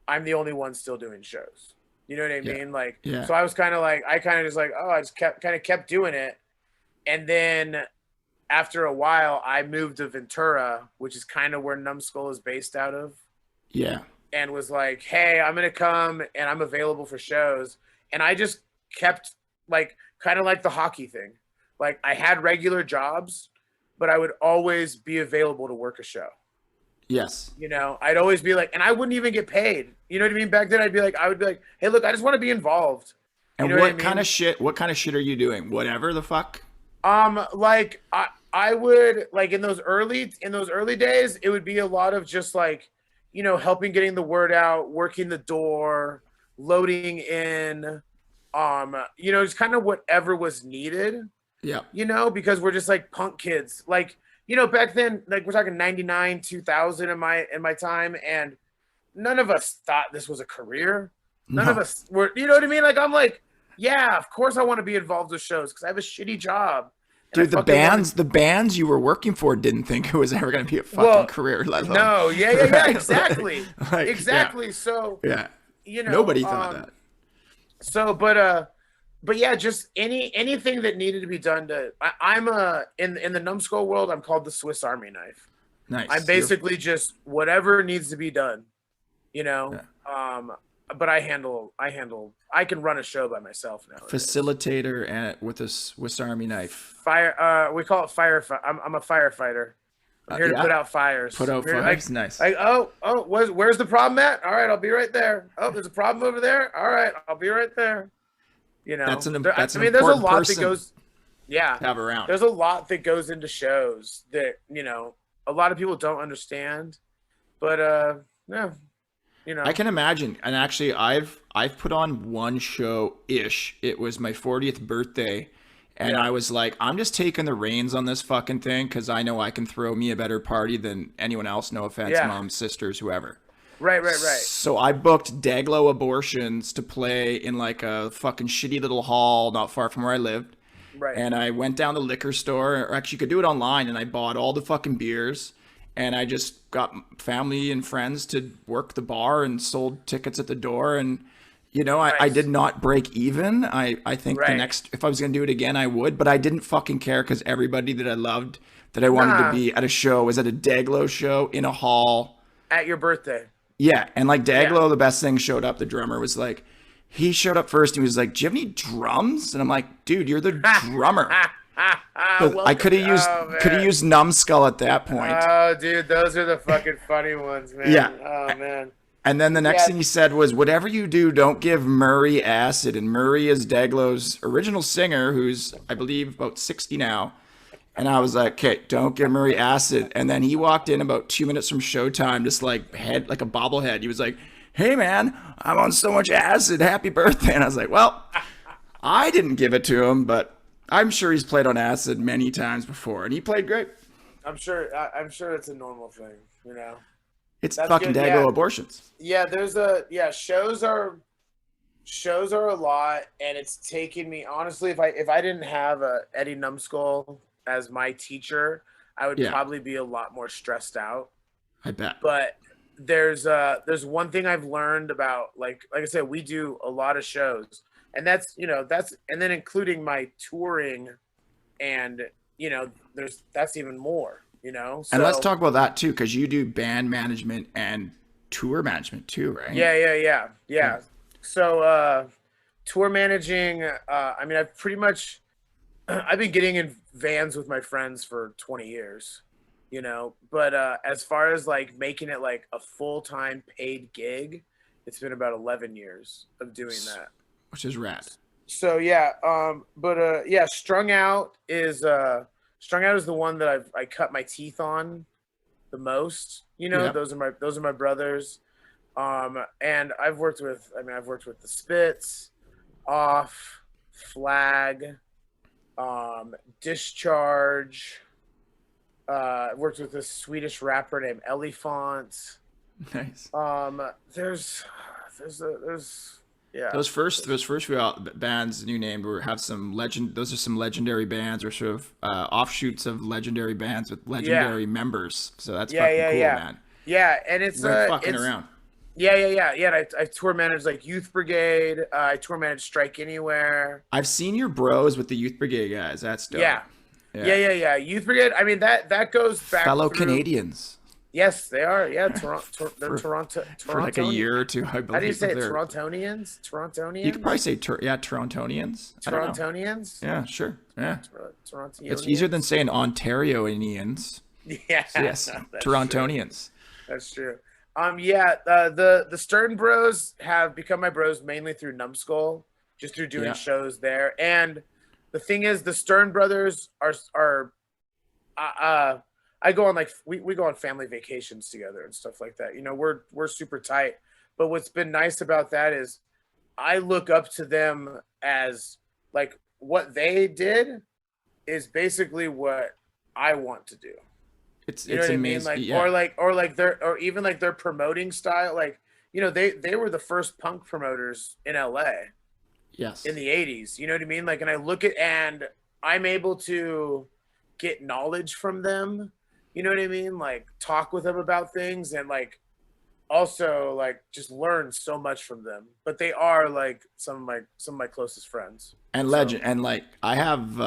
I'm the only one still doing shows. You know what I mean? Like, so I was kind of like, I kind of just like, oh, I just kept doing it. And then after a while, I moved to Ventura, which is kind of where Numbskull is based out of. Yeah. And was like, hey, I'm going to come and I'm available for shows. And I just kept like, kind of like the hockey thing. Like, I had regular jobs, but I would always be available to work a show. Yes. You know, I'd always be like, and I wouldn't even get paid. You know what I mean? Back then, I would be like, hey, look, I just want to be involved. And you know what kind of shit? What kind of shit are you doing? Whatever the fuck. Like I would like in those early days, it would be a lot of just like, you know, helping getting the word out, working the door, loading in, you know, just kind of whatever was needed. Yeah. You know, because we're just like punk kids. Like, you know, back then, like we're talking 99, 2000 in my time, and none of us thought this was a career. None of us were, you know what I mean? Like, I'm like, yeah, of course I want to be involved with shows because I have a shitty job. Dude, the bands you were working for didn't think it was ever going to be a fucking career. Let alone, no, yeah, exactly. Like, exactly. Yeah. So, yeah, you know, nobody thought that. So, but yeah, just anything that needed to be done I'm in the Numbskull world, I'm called the Swiss Army knife. Nice. I'm basically just whatever needs to be done, you know. Yeah. But I can run a show by myself now. Facilitator and with a Swiss Army knife. We call it firefighter. I'm a firefighter. I'm here to put out fires. Put out fires. Nice. Like, where's the problem at? All right, I'll be right there. Oh, there's a problem over there. All right, I'll be right there. You know, there's a lot that goes. Yeah, have around. There's a lot that goes into shows that, you know, a lot of people don't understand. But yeah, you know, I can imagine. And actually, I've put on one show ish. It was my 40th birthday. And I was like, I'm just taking the reins on this fucking thing because I know I can throw me a better party than anyone else. No offense, moms, sisters, whoever. Right. So I booked Daglow Abortions to play in like a fucking shitty little hall not far from where I lived. Right. And I went down to the liquor store, or actually you could do it online, and I bought all the fucking beers. And I just got family and friends to work the bar and sold tickets at the door. And you know, I did not break even. I think the next, if I was going to do it again, I would, but I didn't fucking care because everybody that I loved, that I wanted to be at a show, was at a Daglow show in a hall. At your birthday. Yeah. And like Daglow, the best thing showed up. The drummer was like, he showed up first. And he was like, do you have any drums? And I'm like, dude, you're the drummer. I could have used Numbskull at that point. Oh, dude, those are the fucking funny ones, man. Yeah. Oh, man. And then the next thing he said was, whatever you do, don't give Murray acid. And Murray is Daglow's original singer, who's, I believe, about 60 now. And I was like, okay, don't give Murray acid. And then he walked in about 2 minutes from showtime, just like head like a bobblehead. He was like, hey, man, I'm on so much acid. Happy birthday. And I was like, well, I didn't give it to him, but I'm sure he's played on acid many times before. And he played great. I'm sure it's a normal thing, you know. It's fucking Daglow Abortions. Yeah, shows are a lot, and it's taken me, honestly, if I didn't have Eddie Numbskull as my teacher, I would probably be a lot more stressed out. I bet. But there's one thing I've learned about, like I said, we do a lot of shows, and that's and then including my touring, and you know, that's even more. You know, and let's talk about that too, because you do band management and tour management too, right? Yeah. So tour managing, I mean, I've been getting in vans with my friends for 20 years, But as far as like making it like a full-time paid gig, it's been about 11 years of doing that, which is rad. So yeah, yeah, strung out is the one that I cut my teeth on the most. Yep. Those are my brothers. And I've worked with the Spits, Off, Flag, Discharge. I've worked with this Swedish rapper named Elephant. Nice. There's yeah. Those first few bands you named have some legend. Those are some legendary bands, or sort of offshoots of legendary bands with legendary members. So that's fucking cool, man. Yeah, and it's fucking around. Yeah. And I tour managed like Youth Brigade. I tour managed Strike Anywhere. I've seen your bros with the Youth Brigade guys. That's dope. Yeah. Youth Brigade. I mean that goes back. Fellow Canadians. Yes, they are. Yeah, they're Toronto. For like a year or two, I believe. How do you say it? Torontonians? Torontonians? You could probably say, Torontonians. Torontonians? Yeah, sure. Yeah. Torontonians. It's easier than saying Ontarianians. Yeah. So yes, Torontonians. True. That's true. The Stern Bros have become my bros mainly through Numbskull, just through doing shows there. And the thing is, the Stern brothers are I go on like we go on family vacations together and stuff like that. We're super tight. But what's been nice about that is I look up to them as like what they did is basically what I want to do. It's amazing. I mean? Or even their promoting style. Like, they were the first punk promoters in LA. Yes. In the 80s. You know what I mean? Like, and I look at, and I'm able to get knowledge from them. You know what I mean? Like, talk with them about things, and like also like just learn so much from them. But they are like some of my closest friends. And legend. And like I have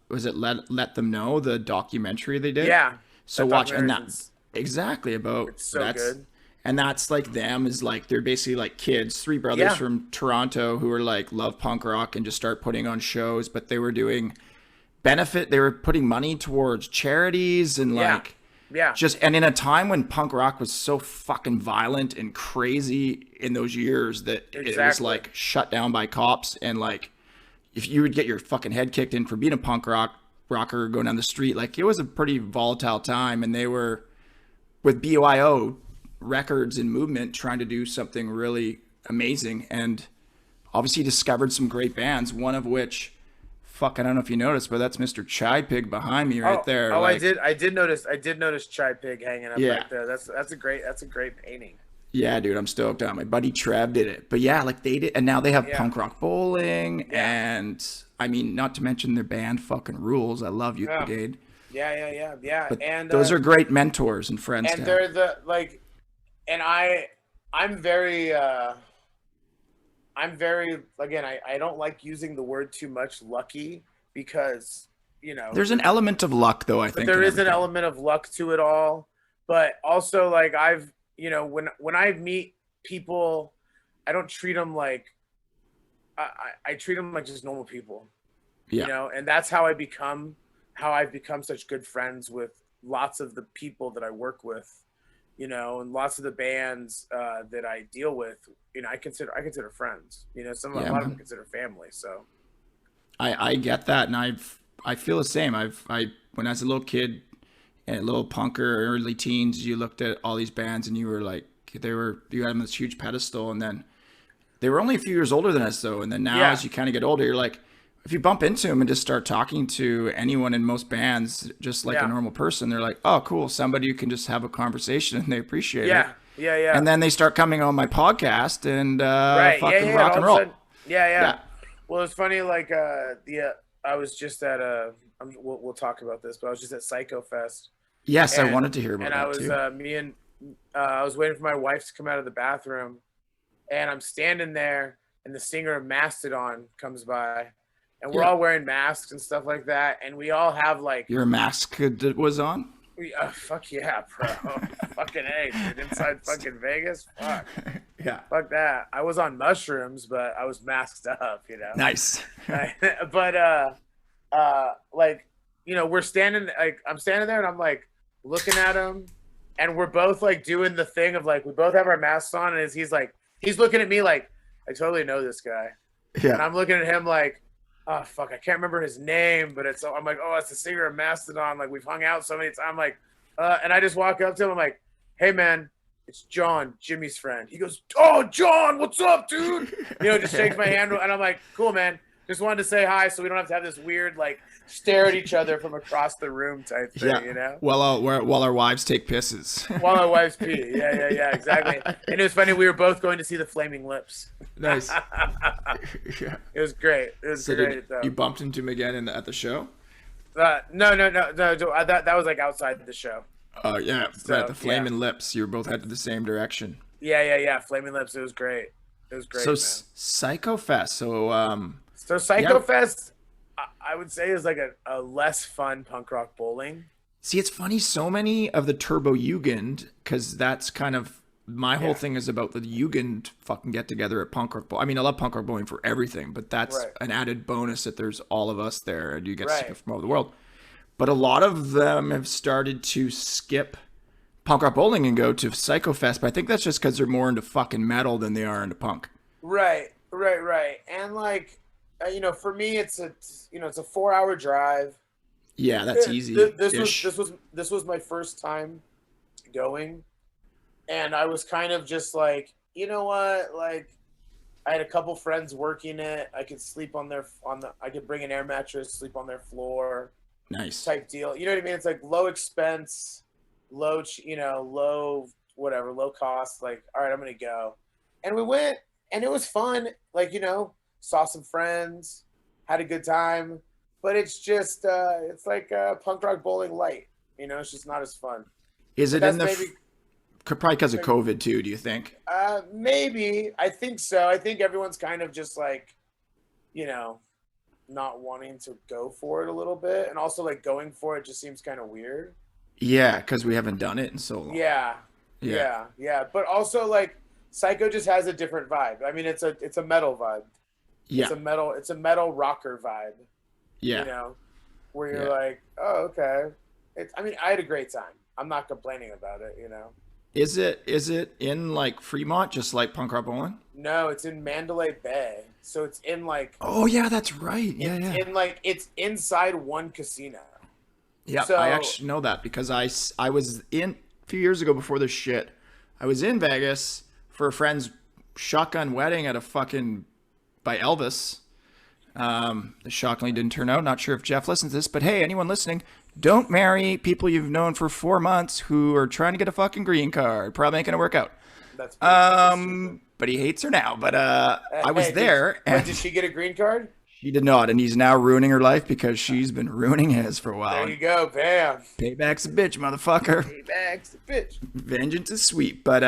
was it Let Them Know, the documentary they did? Yeah. So watch, and that's exactly about it's so good. And that's like them is like they're basically like kids, three brothers from Toronto who are like love punk rock and just start putting on shows, but they were doing they were putting money towards charities and just, and in a time when punk rock was so fucking violent and crazy in those years that it was like shut down by cops, and like if you would get your fucking head kicked in for being a punk rocker going down the street, like it was a pretty volatile time. And they were with BYO records and movement trying to do something really amazing, and obviously discovered some great bands, one of which I don't know if you noticed, but that's Mr. Chai Pig behind me right there. Oh, like, I did notice Chai Pig hanging up right there. That's a great painting. Yeah, dude, I'm stoked on. My buddy Trev did it. But yeah, like they did, and now they have punk rock bowling, and I mean, not to mention their band fucking rules. I love Youth Brigade. Yeah. But and those are great mentors and friends. And they're and I'm very again, I don't like using the word too much, lucky, because there's an element of luck, though. I think there is an element of luck to it all, but also like I've when I meet people, I don't treat them like I treat them like just normal people, and that's how I've become such good friends with lots of the people that I work with, and lots of the bands that I deal with, I consider friends, a lot of them consider family. So I get that. And I feel the same. When I was a little kid and a little punker, early teens, you looked at all these bands and you were like, you had them on this huge pedestal, and then they were only a few years older than us though. And then now as you kind of get older, you're like, if you bump into them and just start talking to anyone in most bands, just like a normal person, they're like, oh, cool. Somebody who can just have a conversation, and they appreciate it. Yeah. And then they start coming on my podcast and fucking rock and roll. Yeah. Well, it's funny. Like, I was just at we'll talk about this, but I was just at Psycho Fest. Yes, I wanted to hear about that too. And I was waiting for my wife to come out of the bathroom, and I'm standing there, and the singer of Mastodon comes by. And we're all wearing masks and stuff like that, and we all have like your mask was on. Fuck yeah, bro! Fucking A, dude, inside fucking Vegas. Fuck yeah, fuck that. I was on mushrooms, but I was masked up. Nice. But like we're standing, like I'm standing there, and I'm like looking at him, and we're both like doing the thing of like we both have our masks on, and he's looking at me like I totally know this guy, and I'm looking at him like, oh fuck, I can't remember his name, but I'm like, oh, it's the singer of Mastodon. Like we've hung out so many times. I'm like, and I just walk up to him. I'm like, hey man, it's John, Jimmy's friend. He goes, oh John, what's up, dude? Just shakes my hand, and I'm like, cool, man. Just wanted to say hi, so we don't have to have this weird like stare at each other from across the room type thing, While our wives take pisses. While our wives pee. Yeah, exactly. And it was funny. We were both going to see the Flaming Lips. Nice. Yeah. It was great. It was great. You bumped into him again at the show? No. That was like outside the show. Oh yeah, so, the Flaming Lips. You were both headed the same direction. Yeah. Flaming Lips. It was great. So man. Psycho Fest. So Psycho Fest, I would say, is like a less fun punk rock bowling. See, it's funny. So many of the Turbo Jugend, because that's kind of my whole thing is about the Jugend fucking get together at punk rock bowling. I mean, I love punk rock bowling for everything, but that's an added bonus that there's all of us there and you get to see it from all over the world. But a lot of them have started to skip punk rock bowling and go to Psycho Fest, but I think that's just because they're more into fucking metal than they are into punk. Right. And like, for me, it's a 4-hour drive. Yeah, that's easy. This was my first time going, and I was kind of just like, you know what? Like, I had a couple friends working it. I could sleep I could bring an air mattress, sleep on their floor. Nice type deal. You know what I mean? It's like low expense, low cost. Like, all right, I'm gonna go, and we went, and it was fun. Like, saw some friends, had a good time, but it's just it's like punk rock bowling light. It's just not as fun. Is it in the probably because of COVID too? Do you think? Maybe. I think so. I think everyone's kind of just like, not wanting to go for it a little bit, and also like going for it just seems kind of weird. Yeah, because we haven't done it in so long. Yeah. But also like Psycho just has a different vibe. I mean, it's a metal vibe. Yeah. It's a metal rocker vibe. Yeah. Where you're like, oh, okay. I had a great time. I'm not complaining about it, Is it in like Fremont, just like punk rock bowling? No, it's in Mandalay Bay. So it's in like. Oh yeah, that's right. Yeah. It's inside one casino. Yeah, so, I actually know that because I was in a few years ago before this shit. I was in Vegas for a friend's shotgun wedding at a fucking by Elvis. It shockingly didn't turn out. Not sure if Jeff listens to this, but hey, anyone listening, don't marry people you've known for 4 months who are trying to get a fucking green card. Probably ain't gonna work out. That's but he hates her now. But I was there. Did she get a green card? She did not, and he's now ruining her life because she's been ruining his for a while. There you go, bam. Payback's a bitch, motherfucker. Payback's a bitch. Vengeance is sweet, but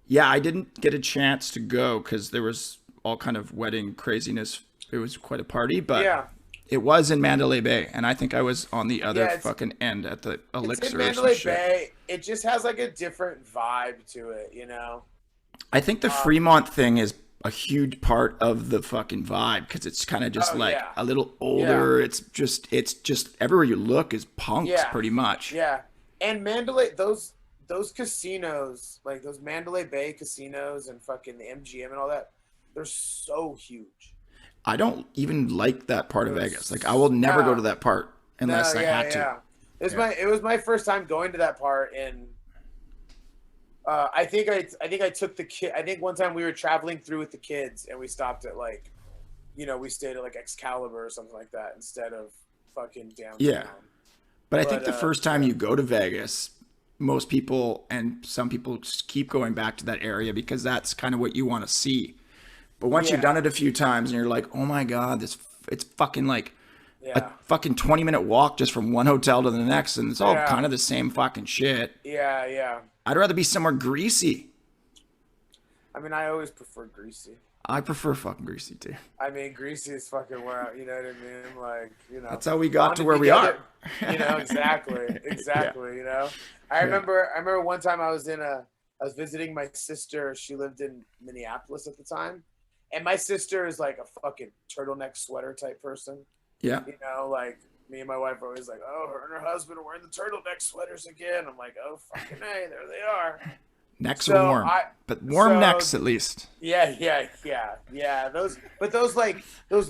yeah, I didn't get a chance to go because there was all kind of wedding craziness. It was quite a party, but it was in Mandalay Bay, and I think I was on the other fucking end at the Elixir. It's in Mandalay Bay. It just has like a different vibe to it, I think the Fremont thing is a huge part of the fucking vibe because it's kind of just a little older. Yeah. It's just everywhere you look is punks pretty much. Yeah, and Mandalay, those casinos, like those Mandalay Bay casinos and fucking the MGM and all that, they're so huge. I don't even like that part of Vegas. Like I will never go to that part unless I had to. It was my first time going to that part, and I think I took the kid. I think one time we were traveling through with the kids, and we stopped at like, we stayed at like Excalibur or something like that instead of fucking downtown. Yeah, but I think the first time you go to Vegas, most people and some people keep going back to that area because that's kind of what you want to see. But once you've done it a few times and you're like, oh my God, it's fucking like a fucking 20-minute walk just from one hotel to the next. And it's all kind of the same fucking shit. Yeah. I'd rather be somewhere greasy. I mean, I always prefer greasy. I prefer fucking greasy too. I mean, greasy is fucking where, you know what I mean? Like, That's how we got to where we are. Exactly. I remember one time I was visiting my sister. She lived in Minneapolis at the time. And my sister is like a fucking turtleneck sweater type person. Yeah. Like me and my wife are always like, oh, her and her husband are wearing the turtleneck sweaters again. I'm like, oh, fucking hey, there they are. Necks are warm, but warm necks at least. Yeah. Those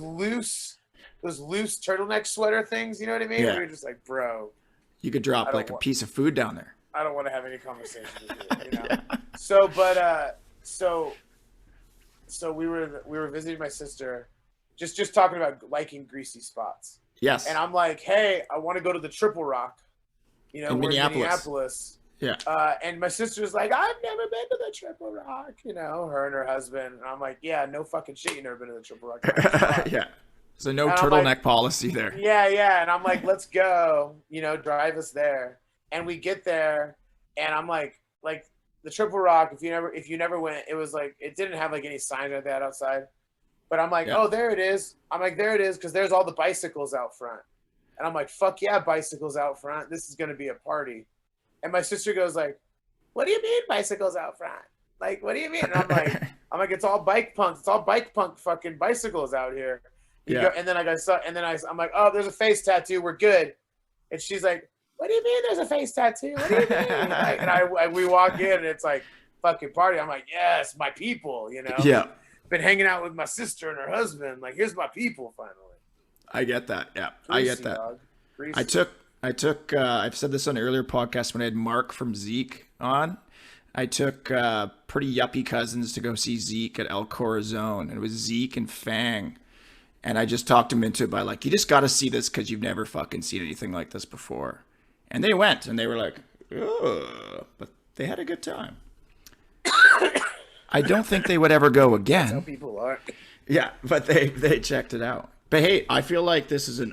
loose turtleneck sweater things. You know what I mean? Yeah. We're just like, bro. You could drop like a piece of food down there. I don't want to have any conversation with you. You know. Yeah. So we were visiting my sister, just talking about liking greasy spots. Yes. And I'm like, hey, I want to go to the Triple Rock. You know, in Minneapolis. Yeah. And my sister's like, I've never been to the Triple Rock, you know, her and her husband. And I'm like, yeah, no fucking shit, you never been to the Triple Rock. Yeah. So no turtleneck policy there. Yeah. And I'm like, let's go, you know, drive us there. And we get there, and I'm like the Triple Rock, if you never went, it was like, it didn't have like any signs like that outside. But I'm like, oh, there it is. I'm like, there it is, because there's all the bicycles out front. And I'm like, fuck yeah, bicycles out front. This is gonna be a party. And my sister goes like, what do you mean bicycles out front? Like, what do you mean? And I'm like, it's all bike punk. It's all bike punk fucking bicycles out here. And then I'm like, oh, there's a face tattoo. We're good. And she's like, what do you mean there's a face tattoo? What do you mean? We walk in, and it's like fucking party. I'm like, yes, my people, you know? Yeah. Been hanging out with my sister and her husband. Like, here's my people finally. I get that. Yeah. Greasy, I get that. Dog. I took I've said this on an earlier podcast when I had Mark from Zeke on. I took pretty yuppie cousins to go see Zeke at El Corazon, and it was Zeke and Fang. And I just talked him into it by like, you just got to see this because you've never fucking seen anything like this before. And they went, and they were like, ugh, but they had a good time. I don't think they would ever go again. That's how people are. Yeah, but they checked it out. But hey, I feel like this is a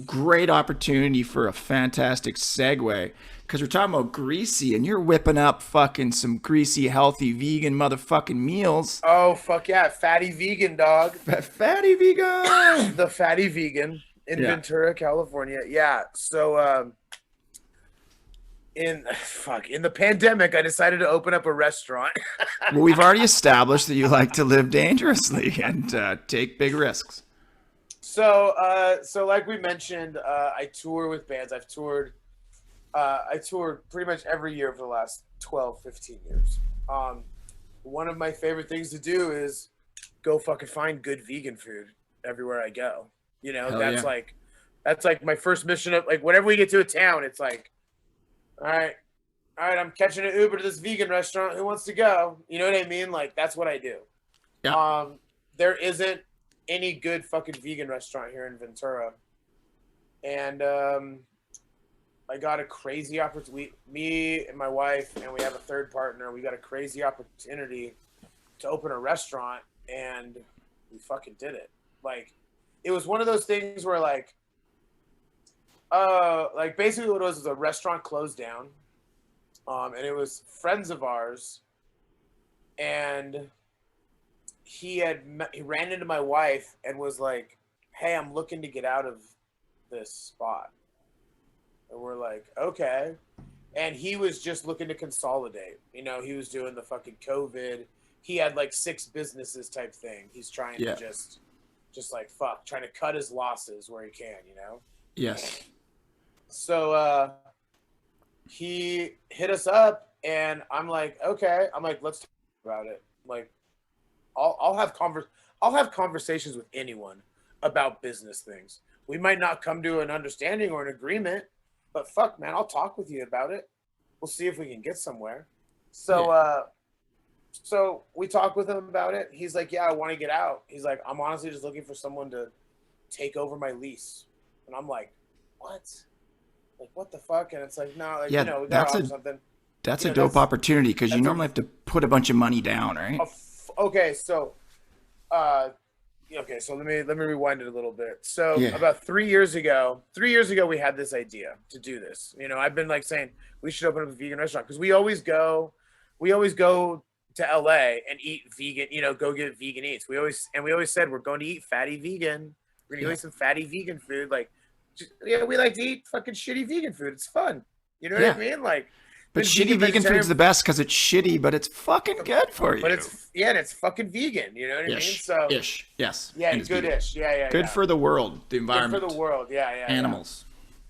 great opportunity for a fantastic segue, because we're talking about greasy, and you're whipping up fucking some greasy, healthy, vegan motherfucking meals. Oh, fuck yeah. Fatty vegan, dog. Fatty vegan. The fatty vegan in Ventura, California. Yeah, so in the pandemic, I decided to open up a restaurant. Well, we've already established that you like to live dangerously and take big risks. So like we mentioned, I tour with bands. I toured pretty much every year for the last 12, 15 years. One of my favorite things to do is go fucking find good vegan food everywhere I go. You know, that's like my first mission of, like, whenever we get to a town, it's like, all right, I'm catching an Uber to this vegan restaurant. Who wants to go? You know what I mean? Like, that's what I do. Yeah. There isn't any good fucking vegan restaurant here in Ventura. And I got a crazy opportunity. Me and my wife, and we have a third partner, we got a crazy opportunity to open a restaurant, and we fucking did it. Like, it was one of those things where, like basically what it was a restaurant closed down, and it was friends of ours, and he ran into my wife and was like, hey, I'm looking to get out of this spot. And we're like, okay. And he was just looking to consolidate. You know, he was doing the fucking COVID. He had like 6 businesses type thing. He's trying to just like, trying to cut his losses where he can, you know? Yes. So he hit us up, and I'm like, okay. I'm like, let's talk about it. Like, I'll have conversations with anyone about business things. We might not come to an understanding or an agreement, but fuck, man, I'll talk with you about it. We'll see if we can get somewhere. So, so we talked with him about it. He's like, yeah, I want to get out. He's like, I'm honestly just looking for someone to take over my lease. And I'm like, what? Like, what the fuck? And it's like, no, like, you know, we got to offer something. That's a dope opportunity, because you normally have to put a bunch of money down, right? Okay, so let me rewind it a little bit. So about 3 years ago, we had this idea to do this. You know, I've been like saying we should open up a vegan restaurant, because we always go to LA and eat vegan, you know, go get vegan eats. We always said we're going to eat fatty vegan. We're gonna eat some fatty vegan food. Like, we like to eat fucking shitty vegan food. It's fun. You know what I mean? Like, But shitty vegan food's the best because it's shitty, but it's fucking good for you. But it's fucking vegan. You know what I mean? So yes. Yeah, good-ish. Yeah. Good for the world, the environment. Good for the world. Yeah. Animals.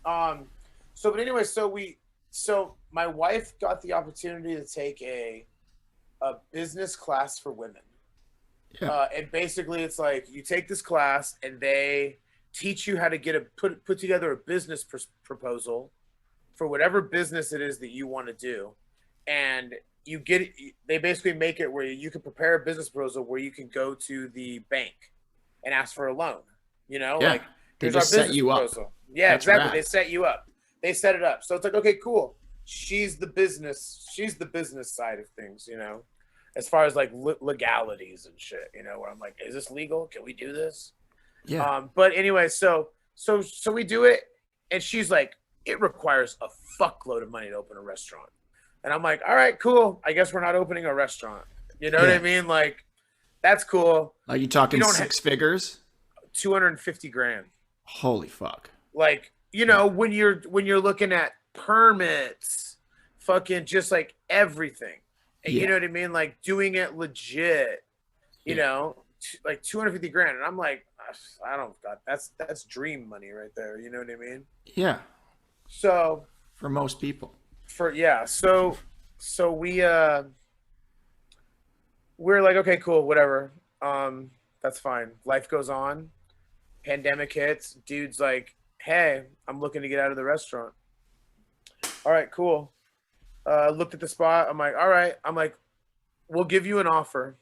Yeah. But anyway, so my wife got the opportunity to take a business class for women. Yeah. And basically, it's like you take this class and they teach you how to put together a business proposal for whatever business it is that you want to do, and they basically make it where you can prepare a business proposal where you can go to the bank and ask for a loan. You know, yeah. like here's our business proposal. Yeah, That's exactly. rad. They set you up. They set it up. So it's like, okay, cool. She's the business side of things, you know, as far as like legalities and shit, you know, where I'm like, is this legal? Can we do this? Yeah. But anyway, so we do it, and she's like, it requires a fuckload of money to open a restaurant. And I'm like, all right, cool. I guess we're not opening a restaurant. You know what I mean? Like, that's cool. Are you talking six figures? 250 grand. Holy fuck. Like, you know, when you're looking at permits, fucking just like everything. And you know what I mean? Like doing it legit, you know, like 250 grand. And I'm like, I don't got that's dream money right there. You know what I mean? Yeah. So for most people. So we're like, okay, cool, whatever. That's fine. Life goes on. Pandemic hits. Dude's like, hey, I'm looking to get out of the restaurant. All right, cool. Looked at the spot. I'm like, all right. I'm like, we'll give you an offer.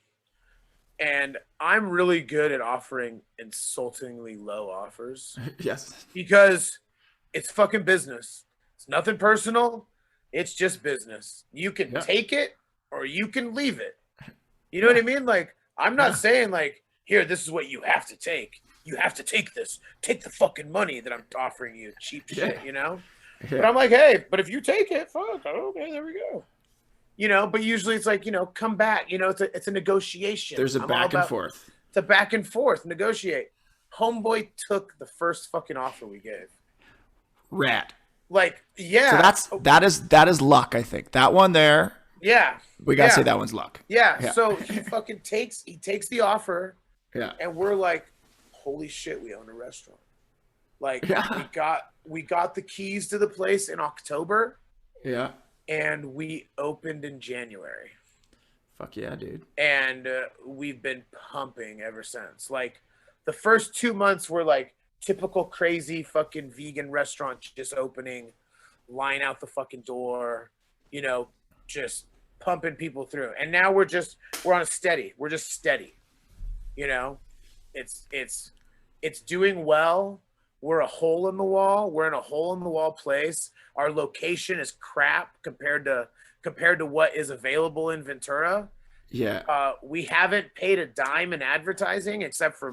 And I'm really good at offering insultingly low offers. Yes. Because it's fucking business. It's nothing personal. It's just business. You can take it or you can leave it. You know what I mean? Like, I'm not saying like, here, this is what you have to take. You have to take this. Take the fucking money that I'm offering you. Cheap shit, you know? Yeah. But I'm like, hey, but if you take it, fuck, okay, there we go. You know, but usually it's like, you know, come back. You know, it's a negotiation. There's a back and forth. It's a back and forth. Negotiate. Homeboy took the first fucking offer we gave. Rad. Like, yeah. So that is luck, I think. That one there. Yeah. We gotta say that one's luck. Yeah. So he fucking takes the offer. Yeah. And we're like, holy shit, we own a restaurant. Like we got the keys to the place in October. Yeah. And we opened in January. Fuck yeah, dude. And we've been pumping ever since. Like the first 2 months were like typical crazy fucking vegan restaurant just opening, line out the fucking door, you know, just pumping people through. And now we're on a steady. We're just steady. You know, it's doing well. We're a hole in the wall. We're in a hole in the wall place. Our location is crap compared to what is available in Ventura. Yeah. We haven't paid a dime in advertising except for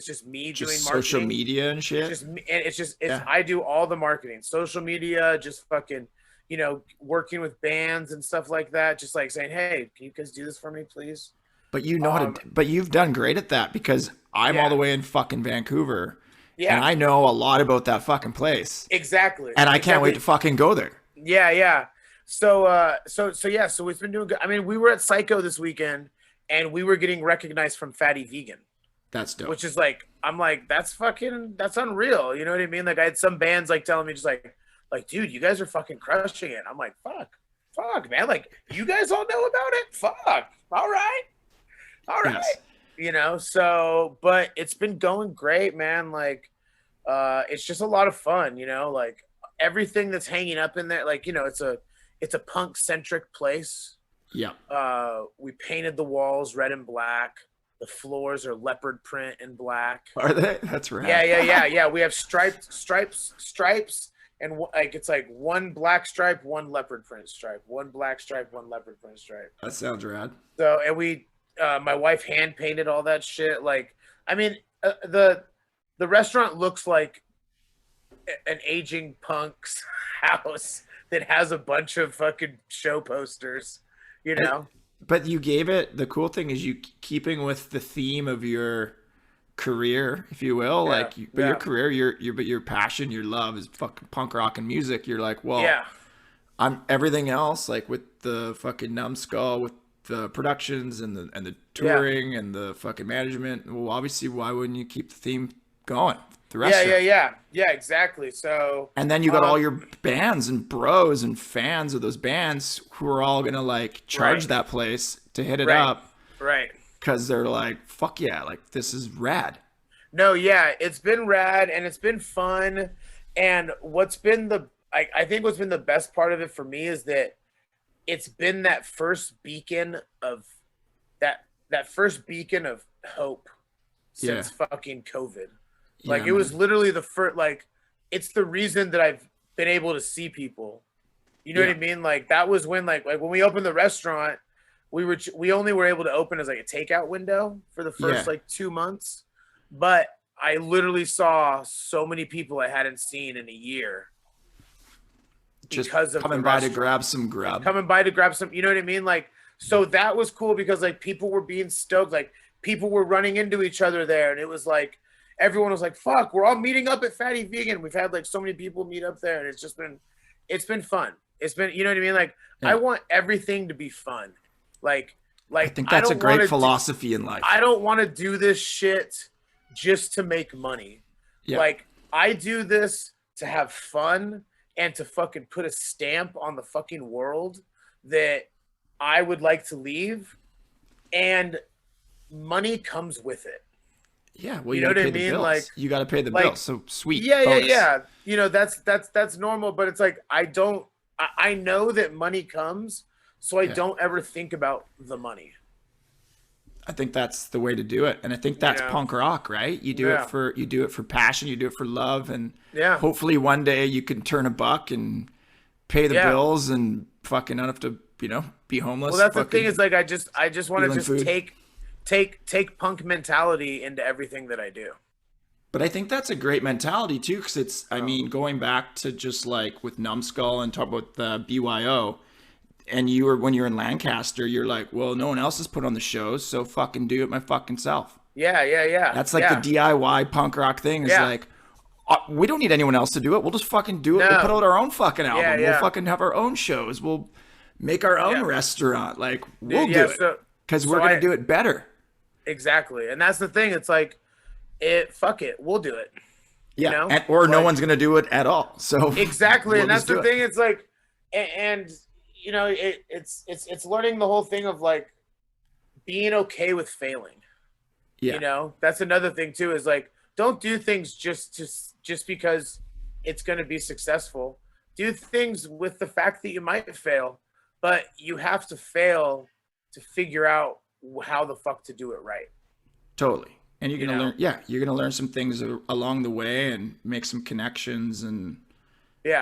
just me doing marketing. Social media and shit. I do all the marketing, social media, just fucking, you know, working with bands and stuff like that. Just like saying, hey, can you guys do this for me, please? But you know how to, but you've done great at that because I'm all the way in fucking Vancouver. Yeah. And I know a lot about that fucking place. Exactly. And I can't wait to fucking go there. Yeah. So we've been doing good. I mean, we were at Psycho this weekend and we were getting recognized from Fatty Vegan. That's dope. Which is like, I'm like, that's unreal. You know what I mean? Like I had some bands like telling me just like, dude, you guys are fucking crushing it. I'm like, fuck, man. Like you guys all know about it? Fuck. All right. Yes. You know, so, but it's been going great, man. Like, it's just a lot of fun, you know, like everything that's hanging up in there. Like, you know, it's a punk centric place. Yeah. We painted the walls red and black. The floors are leopard print and black. Are they? That's right. Yeah. We have stripes. And like, it's like one black stripe, one leopard print stripe, one black stripe, one leopard print stripe. That sounds rad. So, and my wife hand painted all that shit. Like, I mean, the restaurant looks like an aging punk's house that has a bunch of fucking show posters, you know? But you gave it, the cool thing is you keeping with the theme of your career, if you will, your career, your passion, your love is fucking punk rock and music. You're like, well, I'm everything else, like with the fucking Numbskull, with the productions and the touring and the fucking management. Well, obviously, why wouldn't you keep the theme going? The restaurant. Yeah, exactly. So, And then you got all your bands and bros and fans of those bands who are all gonna like charge that place to hit it up, right? Because they're like, fuck yeah, like this is rad. No, yeah, it's been rad and it's been fun. And what's been I think what's been the best part of it for me is that it's been that first beacon of that first beacon of hope since fucking COVID. Like it was literally the first, like it's the reason that I've been able to see people. You know what I mean? Like that was when like when we opened the restaurant, we only were able to open as like a takeout window for the first like 2 months. But I literally saw so many people I hadn't seen in a year. Just coming by to grab some grub. Coming by to grab some, you know what I mean? Like, so that was cool because like people were being stoked. Like people were running into each other there. And it was like, everyone was like, fuck, we're all meeting up at Fatty Vegan. We've had like so many people meet up there and it's been fun. It's been, you know what I mean? Like I want everything to be fun. Like, I think that's a great philosophy in life. I don't want to do this shit just to make money. Yeah. Like I do this to have fun and to fucking put a stamp on the fucking world that I would like to leave, and money comes with it. Yeah, well, you know what I mean? Like you got to pay the bills. So sweet. Yeah. You know, that's normal, but it's like I know that money comes, so I don't ever think about the money. I think that's the way to do it, and I think that's punk rock, right? You do it for passion, you do it for love, and hopefully one day you can turn a buck and pay the bills and fucking not have to, be homeless. Well, that's the thing is like I just want to just take punk mentality into everything that I do. But I think that's a great mentality too, because it's I mean going back to just like with Numbskull and talk about the BYO. And when you're in Lancaster, you're like, well, no one else has put on the shows, so fucking do it my fucking self. Yeah. That's like the DIY punk rock thing. Is like, we don't need anyone else to do it. We'll just fucking do it. No. We'll put out our own fucking album. We'll fucking have our own shows. We'll make our own restaurant. Like, we'll do it because we're gonna do it better. Exactly, and that's the thing. It's like, fuck it, we'll do it. Yeah, or no one's gonna do it at all. So exactly, and that's the thing. It's like, and. You know, it's learning the whole thing of like being okay with failing. Yeah. You know, that's another thing too, is like, don't do things just because it's going to be successful. Do things with the fact that you might fail, but you have to fail to figure out how the fuck to do it right. Totally. And you're going to learn, you're going to learn some things along the way and make some connections and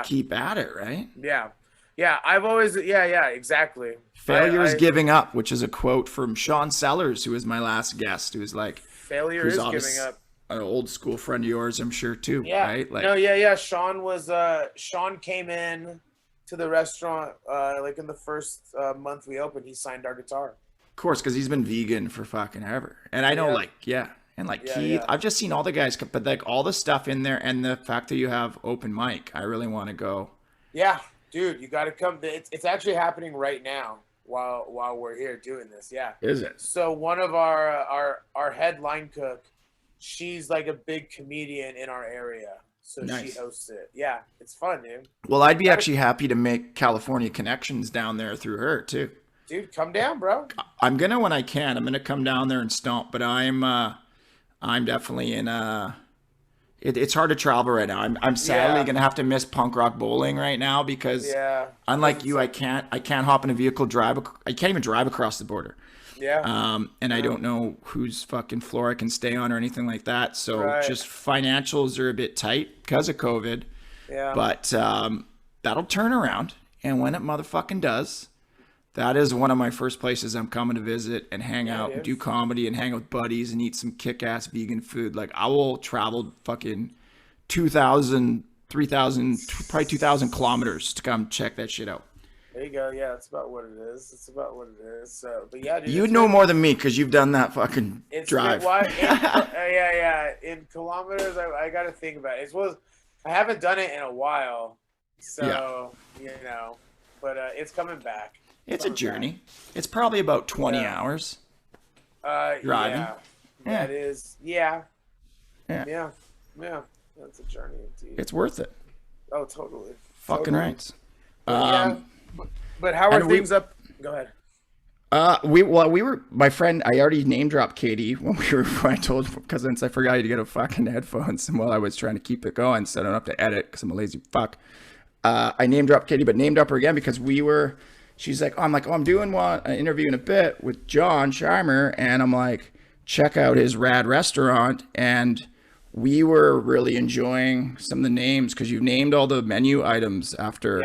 keep at it. Right. Yeah. Yeah, I've always, exactly. Failure is giving up, which is a quote from Sean Sellers, who was my last guest, who's like, failure is giving up. An old school friend of yours, I'm sure too. Yeah. Right? Like, no, Sean came in to the restaurant, like in the first month we opened, he signed our guitar. Of course, because he's been vegan for fucking ever. And I know and like Keith, I've just seen all the guys, but like all the stuff in there and the fact that you have open mic, I really want to go. Yeah. Dude, you got to come. It's actually happening right now while we're here doing this. Yeah. Is it? So one of our head line cook, she's like a big comedian in our area. So she hosts it. Yeah, it's fun, dude. Well, I'd be actually happy to make California connections down there through her too. Dude, come down, bro. I'm gonna when I can. I'm gonna come down there and stomp. But I'm definitely in It's hard to travel right now. I'm sadly gonna have to miss punk rock bowling right now because unlike you, I can't hop in a vehicle I can't even drive across the border. Yeah. And I don't know whose fucking floor I can stay on or anything like that. So just financials are a bit tight because of COVID. Yeah. But that'll turn around, and when it motherfucking does, that is one of my first places I'm coming to visit and hang out and do comedy and hang out with buddies and eat some kick-ass vegan food. Like, I will travel fucking 2,000, 3,000, probably 2,000 kilometers to come check that shit out. There you go. Yeah, that's about what it is. It's about what it is. So, but yeah, dude, you know more than me because you've done that fucking drive. In kilometers, I got to think about it. I haven't done it in a while. So, you know. but it's coming back. It's a journey. It's probably about 20 hours. Driving. Yeah. That is. Yeah. That's a journey indeed. It's worth it. Oh, totally. Fucking right. But how are things up? Go ahead. We were, my friend, I already name dropped Katie when I told cousins I forgot to get a fucking headphones, and while I was trying to keep it going so I don't have to edit because I'm a lazy fuck. I name dropped Katie, but named up her again because she's like, I'm doing an interview in a bit with John Scheimer, and I'm like, check out his rad restaurant. And we were really enjoying some of the names because you've named all the menu items after.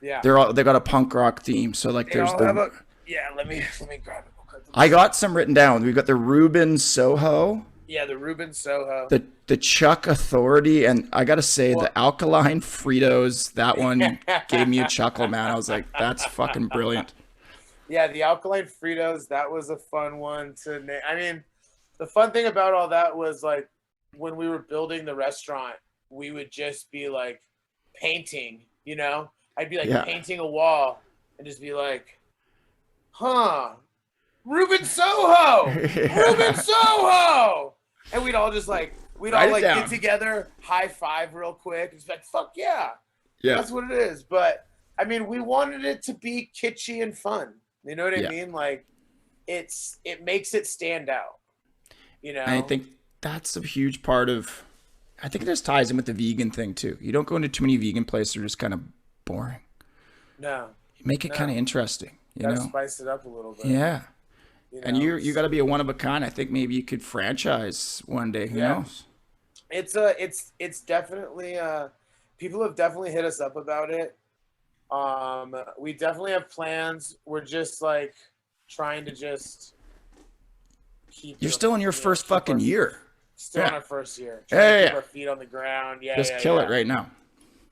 Yeah. They got a punk rock theme. So like let me grab it. I got some written down. We've got the Reuben Soho. Yeah, the Reuben Soho. The Chuck Authority, and I gotta say the Alkaline Fritos, that one gave me a chuckle, man. I was like, that's fucking brilliant. Yeah, the Alkaline Fritos, that was a fun one to name. I mean, the fun thing about all that was like when we were building the restaurant, we would just be like painting, you know? I'd be like painting a wall and just be like, Reuben Soho! Reuben Soho! And we'd all just like, get together, high five real quick. It's like, fuck yeah. That's what it is. But I mean, we wanted it to be kitschy and fun. You know what I mean? Like, it makes it stand out. You know? And I think that's a huge part of, I think it just ties in with the vegan thing too. You don't go into too many vegan places, they're just kind of boring. No. You make it kind of interesting. You know? Spice it up a little bit. Yeah. You know? And you got to be a one of a kind. I think maybe you could franchise one day. Who knows? It's definitely people have definitely hit us up about it. We definitely have plans. We're just like trying to just keep. You're still in your first fucking year. Still in our first year. Trying to keep our feet on the ground. Just kill it right now.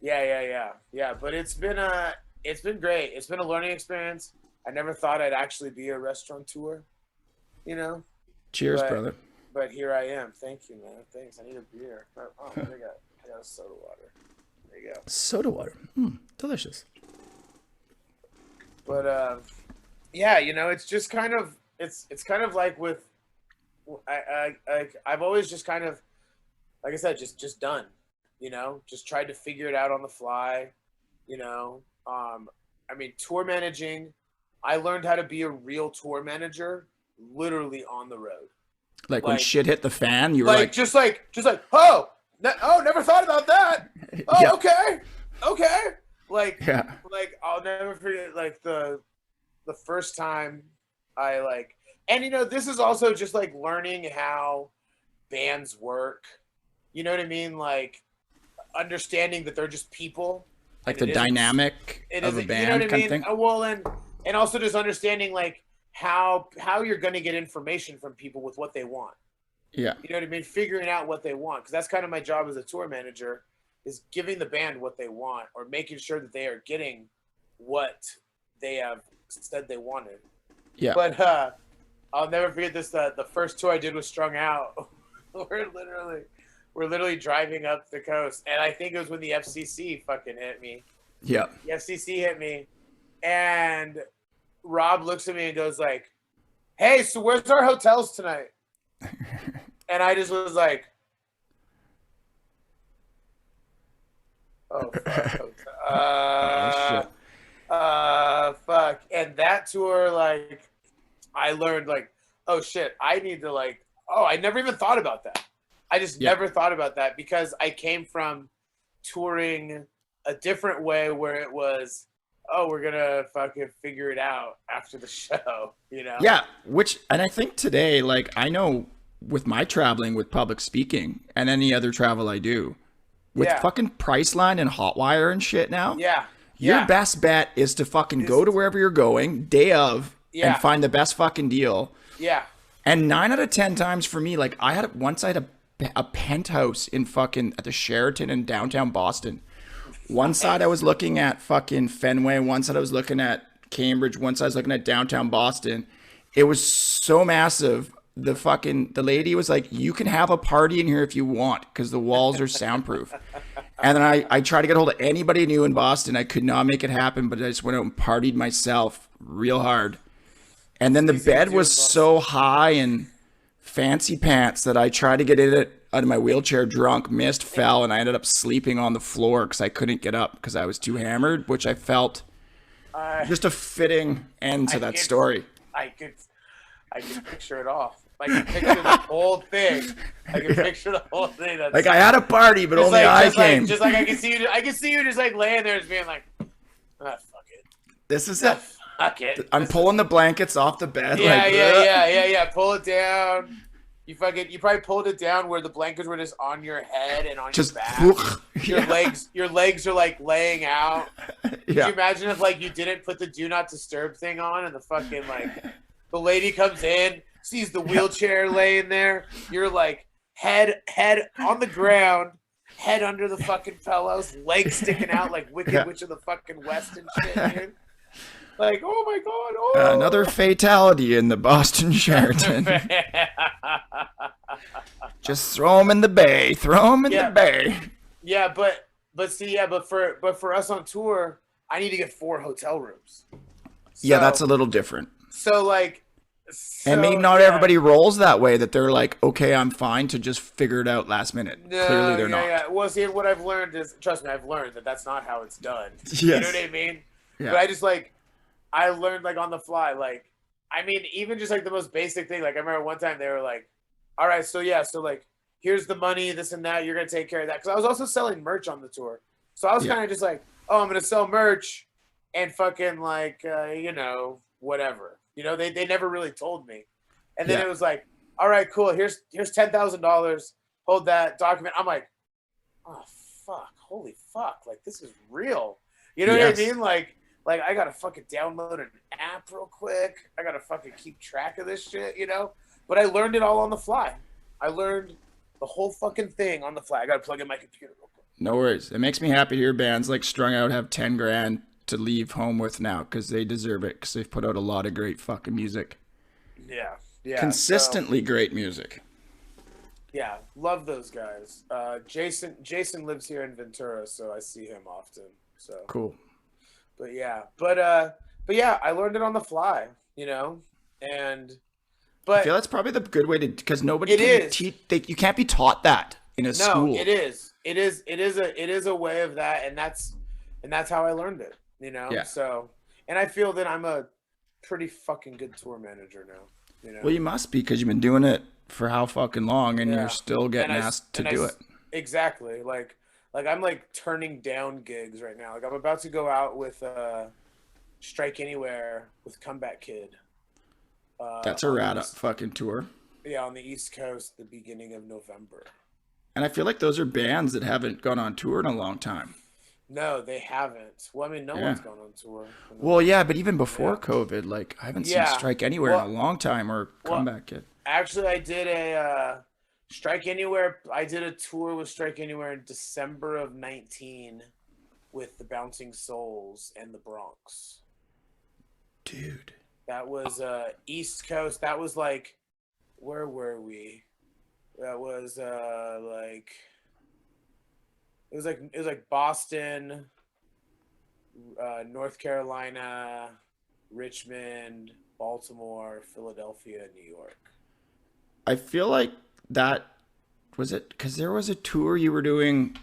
Yeah. But it's been great. It's been a learning experience. I never thought I'd actually be a restaurateur, you know? Cheers, brother. But here I am. Thank you, man. Thanks. I need a beer. Oh, I got a soda water. There you go. Soda water. Delicious. But, yeah, you know, it's just kind of, it's kind of like with, I've always just kind of, like I said, just done, you know? Just tried to figure it out on the fly, you know? I mean, tour managing, I learned how to be a real tour manager literally on the road. Like when shit hit the fan, you were like just like, never thought about that. Oh, okay. Like I'll never forget like the first time I like, and you know, this is also just like learning how bands work. You know what I mean? Like understanding that they're just people. Like the dynamic of a band, you know what I mean? Kind of thing. Well, and also just understanding like how you're going to get information from people with what they want. Yeah. You know what I mean? Figuring out what they want, because that's kind of my job as a tour manager, is giving the band what they want or making sure that they are getting what they have said they wanted. Yeah. But I'll never forget this. The first tour I did was Strung Out. We're literally driving up the coast, and I think it was when the FCC fucking hit me. Yeah. The FCC hit me, and Rob looks at me and goes like, "Hey, so where's our hotels tonight?" And I just was like, "Oh fuck, fuck." And that tour, like, I learned like, oh shit, I need to like, I never even thought about that. I just never thought about that because I came from touring a different way where it was, we're going to fucking figure it out after the show, you know? Yeah, and I think today, like, I know with my traveling with public speaking and any other travel I do, with fucking Priceline and Hotwire and shit now, your best bet is to fucking go to wherever you're going, day of, and find the best fucking deal. Yeah. And 9 out of 10 times for me, like, I had a penthouse in fucking at the Sheraton in downtown Boston. One side I was looking at fucking Fenway, one side I was looking at Cambridge, one side I was looking at downtown Boston. It was so massive. the lady was like, you can have a party in here if you want because the walls are soundproof. And then I tried to get hold of anybody new in Boston. I could not make it happen, but I just went out and partied myself real hard. And then the bed was so high and fancy pants that I tried to get it out of my wheelchair drunk, missed, fell, and I ended up sleeping on the floor because I couldn't get up because I was too hammered, which I felt just a fitting end to that story. I can picture it all. I can picture the whole thing. I can picture the whole thing. That's, like I had a party, but only I came. Just like I can see you just like laying there, just being like, fuck it. This is it. Fuck it. I'm pulling the blankets off the bed. Yeah. Pull it down. You probably pulled it down where the blankets were just on your head and on your back. Your legs are like laying out. Could you imagine if like you didn't put the do not disturb thing on and the fucking like the lady comes in, sees the wheelchair laying there, you're like head on the ground, head under the fucking pillows, legs sticking out like Wicked Witch of the fucking West and shit, dude. Like, oh my god, another fatality in the Boston Sheraton. Just throw them in the bay. The bay. Yeah, but for us on tour, I need to get 4 hotel rooms. So, that's a little different. And maybe not everybody rolls that way, that they're like, okay, I'm fine to just figure it out last minute. No, clearly they're not. Yeah. Well, see, what I've learned is, trust me, I've learned that that's not how it's done. Yes. You know what I mean? Yeah. But I learned like on the fly, like, I mean, even just like the most basic thing. Like I remember one time they were like, all right, so like, here's the money, this and that. You're going to take care of that. Because I was also selling merch on the tour. So I was kind of just like, oh, I'm going to sell merch and fucking like, whatever. You know, they never really told me. And then it was like, all right, cool. Here's $10,000. Hold that document. I'm like, oh, fuck. Holy fuck. Like, this is real. You know what I mean? Like, I got to fucking download an app real quick. I got to fucking keep track of this shit, you know? But I learned it all on the fly. I learned the whole fucking thing on the fly. I got to plug in my computer real quick. No worries. It makes me happy to hear bands like Strung Out have 10 grand to leave home with now because they deserve it because they've put out a lot of great fucking music. Yeah. Consistently great music. Yeah, love those guys. Jason lives here in Ventura, so I see him often. So cool. But yeah, I learned it on the fly, you know, but I feel that's probably the good way to, because nobody you can't be taught that in a school. No, it is a way of that, and that's how I learned it, you know. Yeah. So, and I feel that I'm a pretty fucking good tour manager now. You know? Well, you must be, because you've been doing it for how fucking long, and you're still getting asked to do it. Exactly. Like I'm like turning down gigs right now. Like I'm about to go out with Strike Anywhere with Comeback Kid. That's a rad fucking tour. Yeah, on the East Coast, the beginning of November. And I feel like those are bands that haven't gone on tour in a long time. No, they haven't. Well, I mean, no one's gone on tour. Well, yeah, but even before COVID, like I haven't seen Strike Anywhere in a long time, or Comeback Kid. Actually, I did a Strike Anywhere. I did a tour with Strike Anywhere in December of 2019 with the Bouncing Souls and the Bronx. Dude. That was East Coast. That was like, where were we? That was it was like Boston, North Carolina, Richmond, Baltimore, Philadelphia, New York. I feel like that was it, because there was a tour you were doing.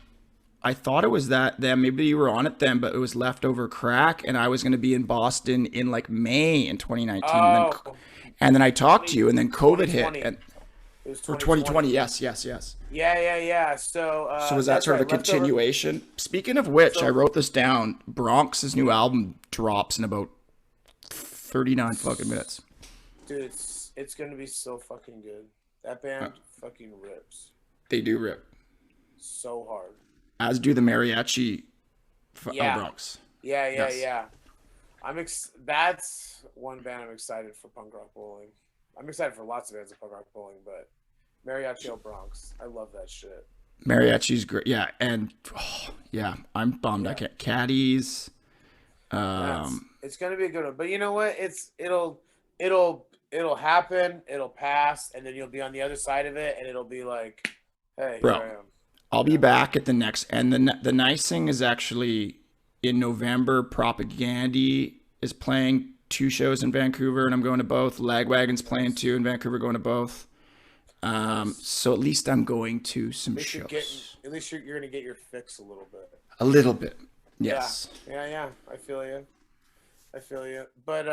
I thought it was that then. Maybe you were on it then, but it was Leftover Crack, and I was going to be in Boston in like May in 2019. Oh, and then I talked to you, and then COVID hit. And it was for 2020, yes. Yeah. So was that sort of a continuation? Speaking of which, I wrote this down. Bronx's new album drops in about 39 fucking minutes. Dude, it's going to be so fucking good. That band fucking rips. They do rip. So hard. As do the mariachi Bronx. Yeah. That's one band I'm excited for, Punk Rock Bowling. I'm excited for lots of bands of Punk Rock Bowling, but Mariachi Bronx, I love that shit. Mariachi's great. Yeah, and I'm bummed. I can't. Caddies. It's gonna be a good one, but you know what? it'll happen, it'll pass, and then you'll be on the other side of it, and it'll be like, hey, here Bro, I am. I'll be back at the next. And the nice thing is actually in November, Propagandy is playing 2 shows in Vancouver, and I'm going to both. Lagwagon's playing 2 in Vancouver, going to both. So at least I'm going to some shows. At least you're gonna get your fix a little bit. A little bit, yes. Yeah. I feel you. But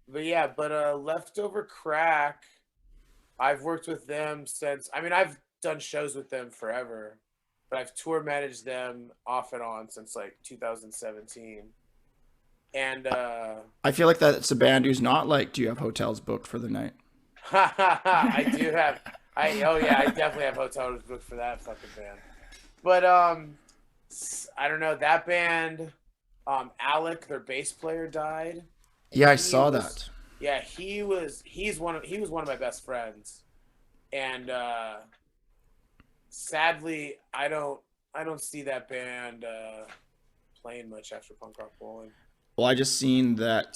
Leftover Crack, I've worked with them since. I mean, I've done shows with them forever, but I've tour managed them off and on since like 2017. And I feel like that's a band who's not like, do you have hotels booked for the night? I do have. I definitely have hotels booked for that fucking band. But I don't know that band. Alec, their bass player, died. Yeah, I saw that. Yeah, he was one of my best friends, and sadly, I don't see that band playing much after Punk Rock Bowling. Well, I just seen that.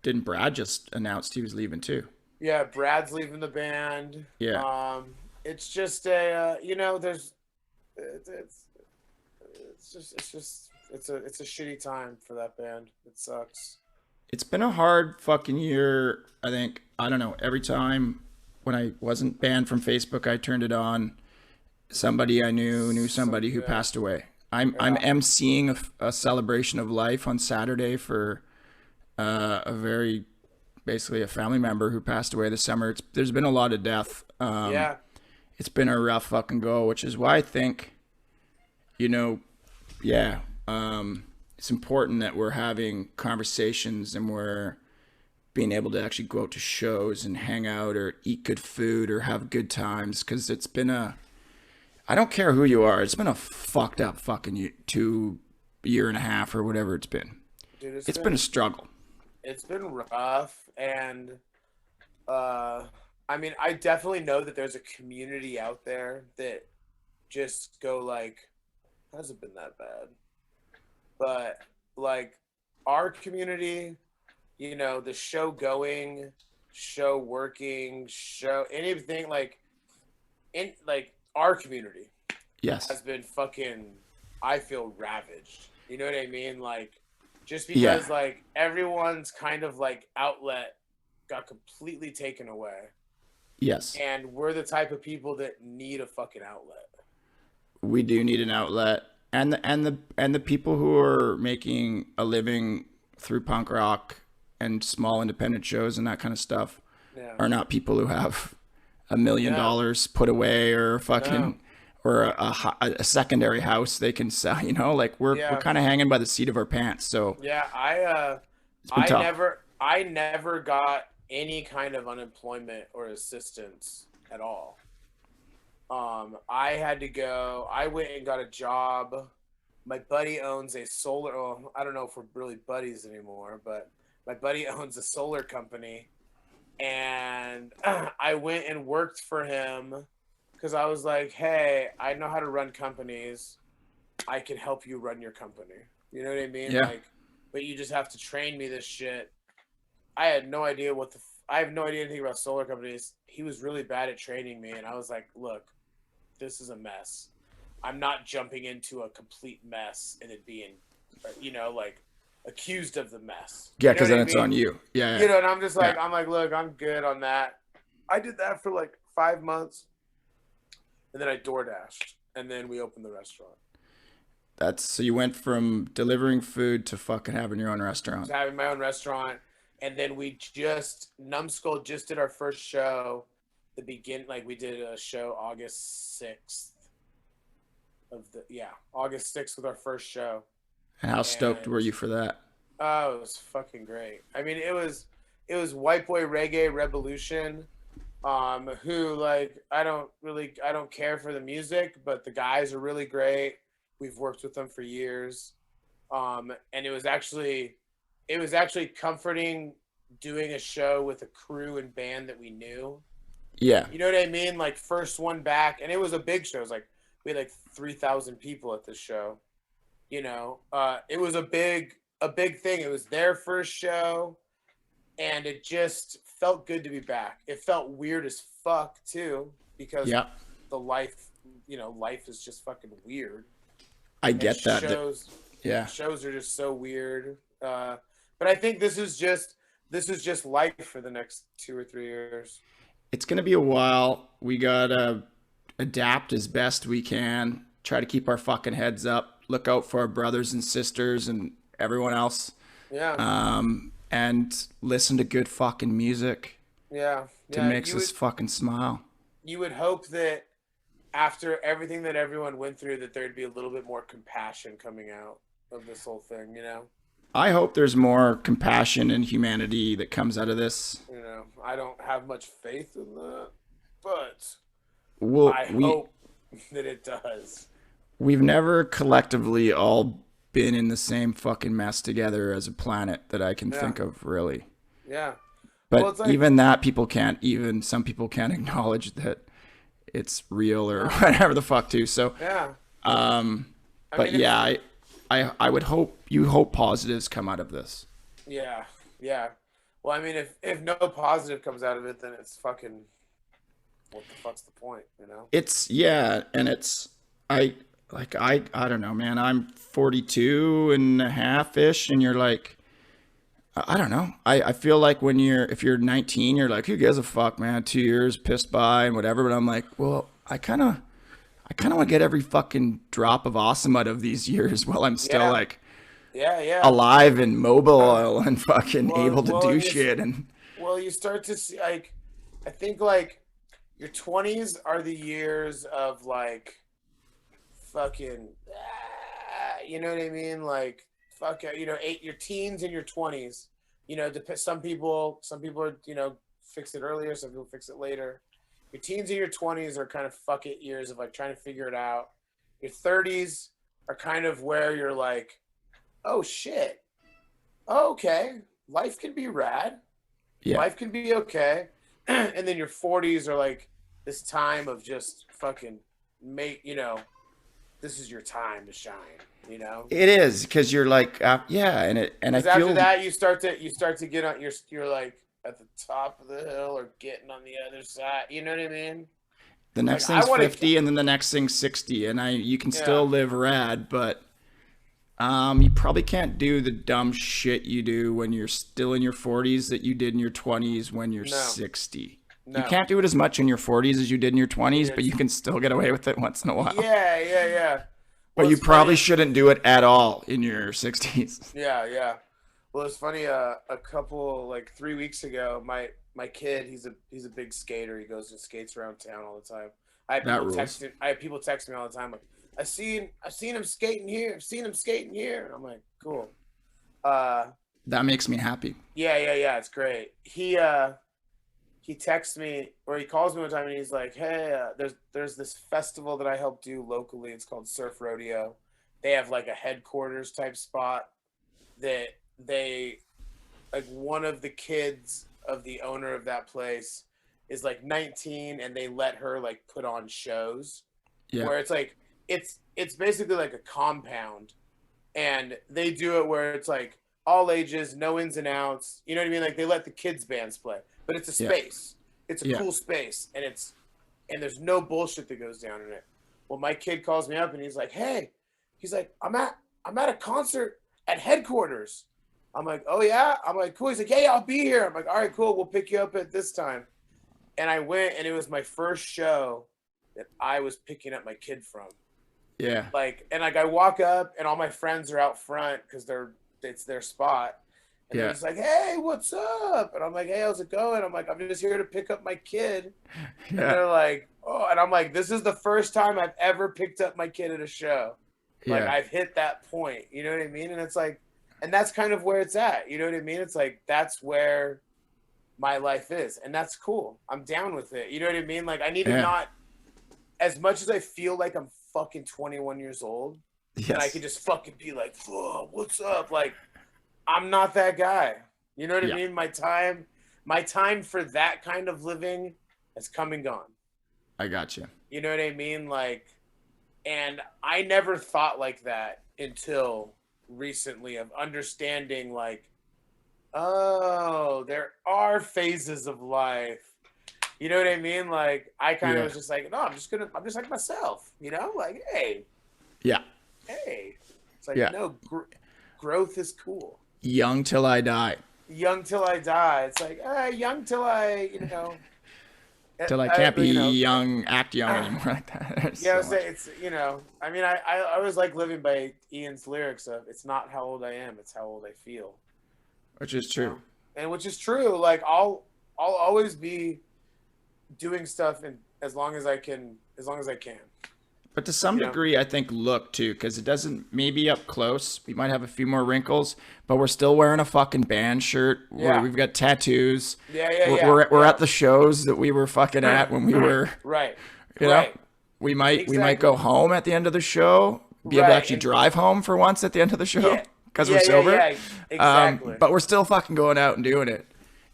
Didn't Brad just announced he was leaving too? Yeah, Brad's leaving the band. Yeah. It's just a there's it's a shitty time for that band. It sucks. It's been a hard fucking year. I think, I don't know, every time when I wasn't banned from Facebook, I turned it on. Somebody I knew somebody who passed away. I'm emceeing a celebration of life on Saturday for basically a family member who passed away this summer. There's been a lot of death. It's been a rough fucking go, which is why I think, it's important that we're having conversations and we're being able to actually go out to shows and hang out or eat good food or have good times, because it's been I don't care who you are, it's been a fucked up fucking year and a half or whatever it's been. Dude, it's been a struggle. It's been rough, and I mean, I definitely know that there's a community out there that just go like, hasn't been that bad. But like our community, the show going, show working, show anything in our community, yes, has been fucking, I feel, ravaged. You know what I mean? Like, just because like everyone's kind of like outlet got completely taken away. Yes. And we're the type of people that need a fucking outlet. We do need an outlet. And the people who are making a living through punk rock and small independent shows and that kind of stuff are not people who have $1 million put away or fucking or a secondary house they can sell. We're kind of hanging by the seat of our pants. So I never got any kind of unemployment or assistance at all. I went and got a job. My buddy owns a solar, well, I don't know if we're really buddies anymore, but my buddy owns a solar company, and I went and worked for him because I was like, hey, I know how to run companies. I can help you run your company. You know what I mean? Yeah. But you just have to train me this shit. I had no idea I have no idea anything about solar companies. He was really bad at training me, and I was like, look, this is a mess. I'm not jumping into a complete mess and it being, accused of the mess. Yeah, because then it's on you. Yeah. And I'm just like, I'm like, look, I'm good on that. I did that for like 5 months, and then I DoorDashed, and then we opened the restaurant. So you went from delivering food to fucking having your own restaurant. To having my own restaurant, and then Numbskull just did our first show. We did a show August 6th August 6th with our first show. And how stoked were you for that? Oh, it was fucking great. I mean, it was White Boy Reggae Revolution, who I don't care for the music, but the guys are really great. We've worked with them for years. And it was actually comforting doing a show with a crew and band that we knew. Yeah. You know what I mean? Like, first one back, and it was a big show. It was we had 3,000 people at this show. It was a big thing. It was their first show. and it just felt good to be back. It felt weird as fuck too, because the life is just fucking weird. I get that. Shows are just so weird. But I think this is just life for the next 2 or 3 years. It's gonna be a while. We gotta adapt as best we can. Try to keep our fucking heads up. Look out for our brothers and sisters and everyone else. Yeah. And listen to good fucking music. Yeah. To makes us fucking smile. You would hope that after everything that everyone went through, that there'd be a little bit more compassion coming out of this whole thing, you know? I hope there's more compassion and humanity that comes out of this. You know, I don't have much faith in that, but I hope that it does. We've never collectively all been in the same fucking mess together as a planet that I can think of, really. Yeah. But even that, some people can't acknowledge that it's real or whatever the fuck too. So, I would hope positives come out of this. Yeah. Yeah. Well, I mean, if no positive comes out of it, then it's fucking, what the fuck's the point, you know? I don't know, man. I'm 42 and a half-ish, and you're like, I don't know. I feel like if you're 19, you're like, who gives a fuck, man? 2 years pissed by and whatever. But I'm like, well, I kind of want to get every fucking drop of awesome out of these years while I'm still alive and mobile and fucking able to do shit. Well, you start to see, like, I think like your 20s are the years of like fucking, you know what I mean? Like, fuck, your teens and your 20s, some people are, fix it earlier, some people fix it later. Your teens and your 20s are kind of fuck it years of like trying to figure it out. Your 30s are kind of where you're like, oh shit, okay, life can be rad, life can be okay. And then your 40s are like this time of just fucking this is your time to shine. It is, because you're like, and I feel after that you start to get on you're like at the top of the hill or getting on the other side. You know what I mean? The next thing's 50, and then the next thing's 60, and you can still live rad, but you probably can't do the dumb shit you do when you're still in your 40s that you did in your 20s when you're 60. No. You can't do it as much in your 40s as you did in your 20s, but you can still get away with it once in a while. Yeah. But you probably shouldn't do it at all in your 60s. Yeah. Well, it's funny. A couple, like 3 weeks ago, my kid, he's a big skater. He goes and skates around town all the time. I have people texting me all the time like, I've seen him skating here. I've seen him skating here. And I'm like, cool. That makes me happy. Yeah. It's great. He texts me, or he calls me one time, and he's like, hey, there's this festival that I help do locally. It's called Surf Rodeo. They have like a headquarters type spot that one of the kids of the owner of that place is like 19, and they let her like put on shows where it's like, it's basically like a compound, and they do it where it's like all ages, no ins and outs. You know what I mean? Like they let the kids bands play. But it's a space. It's a cool space, and there's no bullshit that goes down in it. Well, my kid calls me up and he's like, "Hey," he's like, "I'm at a concert at headquarters." I'm like, "Oh yeah?" I'm like, "Cool." He's like, "Yeah, I'll be here." I'm like, "All right, cool. We'll pick you up at this time." And I went, and it was my first show that I was picking up my kid from. Yeah. I walk up, and all my friends are out front because it's their spot. And he's like, "Hey, what's up?" And I'm like, "Hey, how's it going?" I'm like, "I'm just here to pick up my kid." And they're like, "Oh," and I'm like, "This is the first time I've ever picked up my kid at a show. Like I've hit that point." You know what I mean? And it's like, and that's kind of where it's at. You know what I mean? It's like, that's where my life is. And that's cool. I'm down with it. You know what I mean? Like I need to not, as much as I feel like I'm fucking 21 years old, and I can just fucking be like, "Whoa, what's up?" Like, I'm not that guy. You know what I mean? My time for that kind of living has come and gone. I got you. You know what I mean? Like, and I never thought like that until recently, of understanding like, Oh, there are phases of life. You know what I mean? Like I kind of was just like, no, I'm just like myself. You know, like hey, Yeah. It's like no, growth is cool. Young till I die. Young till I die. It's like young till I, Till I can't be you know, young, act young anymore like that. yeah, so it's I mean, I always like living by Ian's lyrics of it's not how old I am, it's how old I feel. Which is true. And which is true. Like I'll always be doing stuff and as long as I can. But to some degree, I think look too, because it doesn't, maybe up close, we might have a few more wrinkles, but we're still wearing a fucking band shirt. Yeah. We've got tattoos. Yeah. We're at the shows that we were fucking at when we were. Right. You know, we might go home at the end of the show, be able to actually drive home for once at the end of the show because we're sober. Yeah, exactly. But we're still fucking going out and doing it.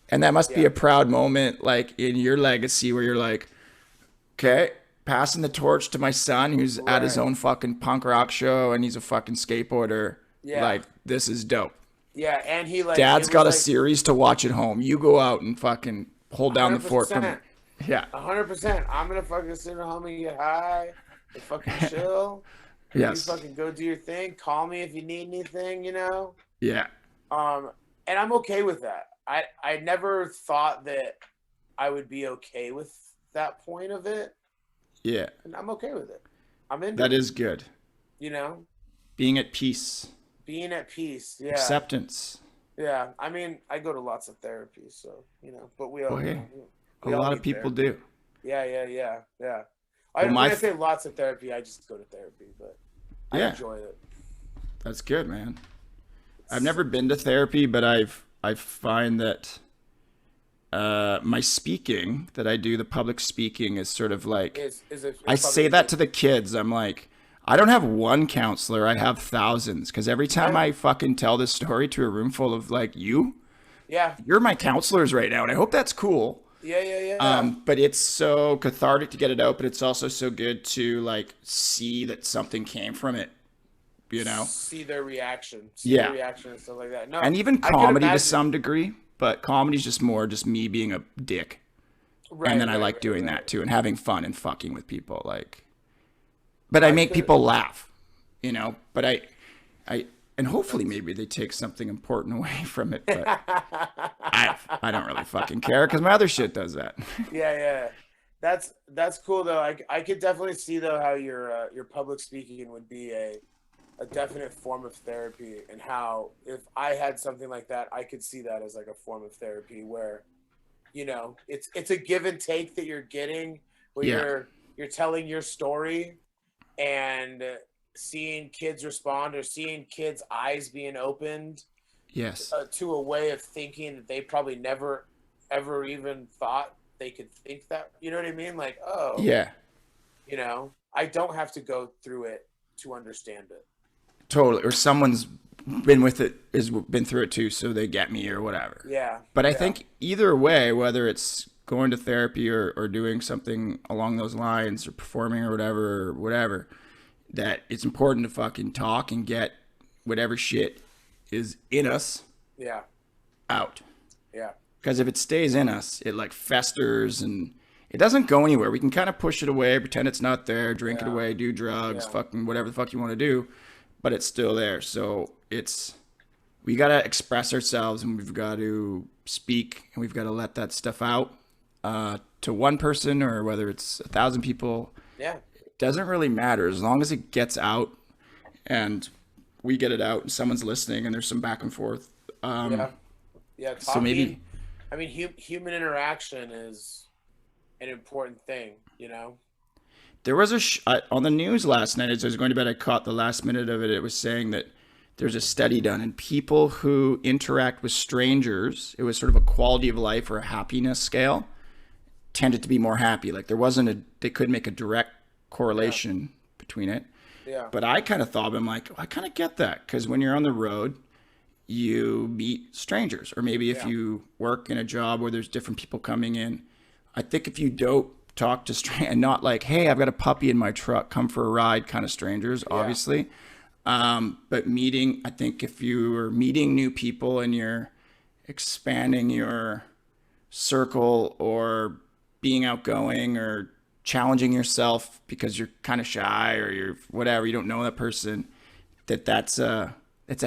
And that must be a proud moment, like in your legacy where you're like, okay, passing the torch to my son who's at his own fucking punk rock show and he's a fucking skateboarder. Yeah. Like, this is dope. Yeah, and he like... Dad's got a series to watch at home. You go out and fucking hold down the fort for me. Yeah. 100%. I'm going to fucking sit at home and get high and fucking chill. Yes. You fucking go do your thing. Call me if you need anything, Yeah. And I'm okay with that. I never thought that I would be okay with that point of it. Yeah. And I'm okay with it. I'm into that. That is good. Being at peace. Yeah. Acceptance. Yeah. I mean, I go to lots of therapy, so, but we all... A lot of people do. Yeah. When I say lots of therapy, I just go to therapy, but I enjoy it. That's good, man. I've never been to therapy, but I find that my speaking that I do, the public speaking, is sort of like I say that to the kids. I'm like, I don't have one counselor, I have thousands, because every time I fucking tell this story to a room full of like you're my counselors right now, and I hope that's cool. Yeah. But it's so cathartic to get it out, but it's also so good to like see that something came from it. See their reaction. Their reaction and stuff like that. No, and even comedy to some degree, but comedy's just more just me being a dick. Right. And then I like doing that too and having fun and fucking with people. Like, but I make people laugh, but I and hopefully maybe they take something important away from it, but I don't really fucking care because my other shit does that. Yeah. That's cool though. I could definitely see though how your public speaking would be a definite form of therapy, and how if I had something like that, I could see that as like a form of therapy where, it's a give and take that you're getting where you're telling your story and seeing kids respond or seeing kids' eyes being opened to a way of thinking that they probably never ever even thought they could think that. You know what I mean? Like, I don't have to go through it to understand it. Totally. Or someone's been through it too, so they get me or whatever. Yeah. But I think either way, whether it's going to therapy or doing something along those lines or performing or whatever, that it's important to fucking talk and get whatever shit is in us out. Yeah. Because if it stays in us, it like festers and it doesn't go anywhere. We can kind of push it away, pretend it's not there, drink it away, do drugs, fucking whatever the fuck you want to do, but it's still there. So we got to express ourselves and we've got to speak and we've got to let that stuff out to one person or whether it's 1,000 people. Yeah. It doesn't really matter as long as it gets out and we get it out and someone's listening and there's some back and forth. Talking, so maybe, I mean, human interaction is an important thing, There was on the news last night as I was going to bed, I caught the last minute of it. It was saying that there's a study done and people who interact with strangers, it was sort of a quality of life or a happiness scale, tended to be more happy. Like they could make a direct correlation between it. Yeah. But I kind of thought, I'm like, I kind of get that because when you're on the road, you meet strangers, or maybe if you work in a job where there's different people coming in, I think if you don't talk to strangers and not like, hey, I've got a puppy in my truck, come for a ride kind of strangers, obviously. But I think if you are meeting new people and you're expanding your circle or being outgoing or challenging yourself because you're kind of shy or you're whatever, you don't know that person, it's a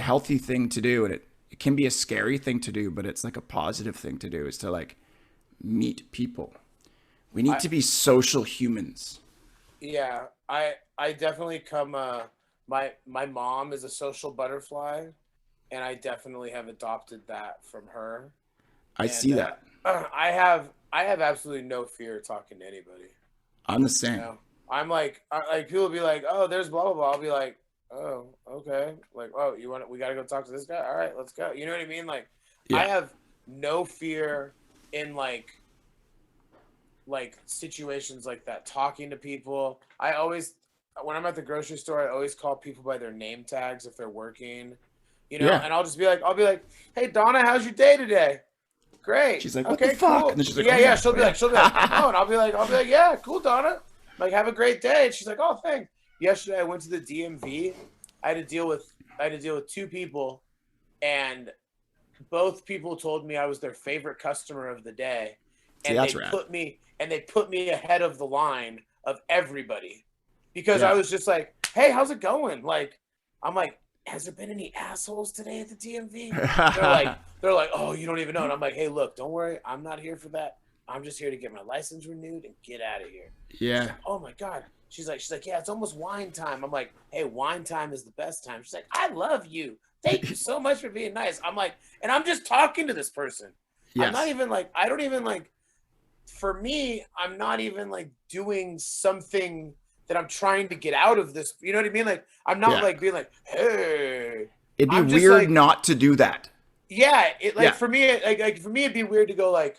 healthy thing to do. And it can be a scary thing to do, but it's like a positive thing to do, is to like meet people. We need to be social humans. Yeah, I definitely come. My mom is a social butterfly, and I definitely have adopted that from her. I see that. I have absolutely no fear talking to anybody. I'm the same. You know? I'm like people will be like, oh, there's blah blah blah. I'll be like, oh, okay. Like, oh, we got to go talk to this guy. All right, let's go. You know what I mean? Like, I have no fear in like situations like that, talking to people. I always, when I'm at the grocery store, I always call people by their name tags if they're working, you know. And I'll be like, hey Donna, how's your day today? Great. She's like, what the fuck? Cool. And then she's like, she'll be like, oh, and I'll be like, yeah, cool, Donna. Like, have a great day. And she's like, oh, thanks. Yesterday I went to the DMV. I had to deal with two people, and both people told me I was their favorite customer of the day. And they put me ahead of the line of everybody, because I was just like, hey, how's it going? Like, I'm like, has there been any assholes today at the DMV? They're like, oh, you don't even know. And I'm like, hey, look, don't worry. I'm not here for that. I'm just here to get my license renewed and get out of here. Yeah. Like, oh my God. She's like, yeah, it's almost wine time. I'm like, hey, wine time is the best time. She's like, I love you. Thank you so much for being nice. I'm like, and I'm just talking to this person. Yes. I'm not even like, I don't even like, for me, I'm not even like doing something that I'm trying to get out of this. You know what I mean? Like, I'm not like being like, hey. It'd be weird like, not to do that. Yeah. For me, for me, it'd be weird to go like,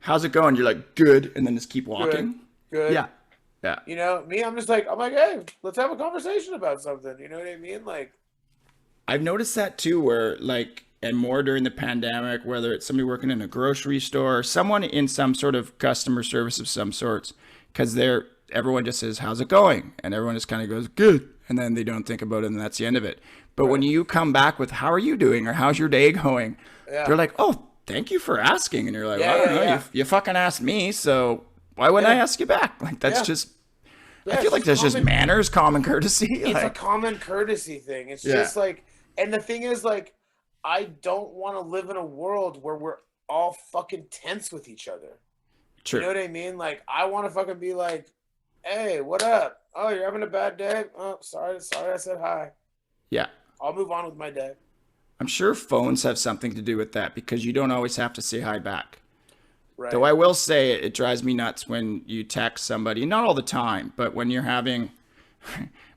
how's it going? You're like, good. And then just keep walking. Good. Yeah. Yeah. You know, me, I'm like, hey, let's have a conversation about something. You know what I mean? Like, I've noticed that too, where like, and more during the pandemic, whether it's somebody working in a grocery store or someone in some sort of customer service of some sorts, because everyone just says, how's it going? And everyone just kind of goes, good. And then they don't think about it, and that's the end of it. But when you come back with, how are you doing? Or how's your day going? They're like, oh, thank you for asking. And you're like, well, I don't know. You fucking asked me, so why wouldn't I ask you back? Like, that's just, I feel like that's just manners, common courtesy. It's a common courtesy thing. It's just like, and the thing is, like, I don't want to live in a world where we're all fucking tense with each other. True. You know what I mean? Like, I want to fucking be like, hey, what up? Oh, you're having a bad day? Oh, sorry I said hi. Yeah. I'll move on with my day. I'm sure phones have something to do with that, because you don't always have to say hi back. Right. Though I will say it drives me nuts when you text somebody, not all the time, but when you're having,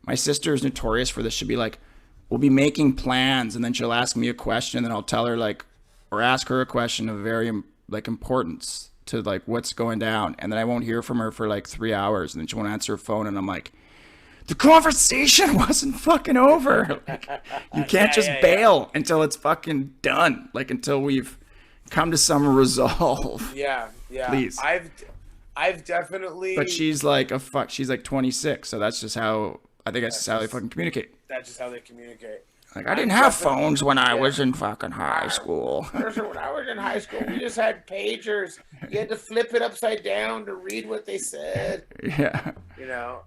my sister is notorious for this. She'll be like, we'll be making plans, and then she'll ask me a question, and then I'll tell her like, or ask her a question of very like importance to like what's going down. And then I won't hear from her for like 3 hours, and then she won't answer her phone. And I'm like, the conversation wasn't fucking over. Like, you can't just bail until it's fucking done. Like, until we've come to some resolve. Yeah. Please. I've definitely. But she's like she's like 26. So that's just how, I think that's just how they fucking communicate. That's just how they communicate. Like, I didn't have phones when I was in fucking high school. When I was in high school, we just had pagers. You had to flip it upside down to read what they said. Yeah. You know.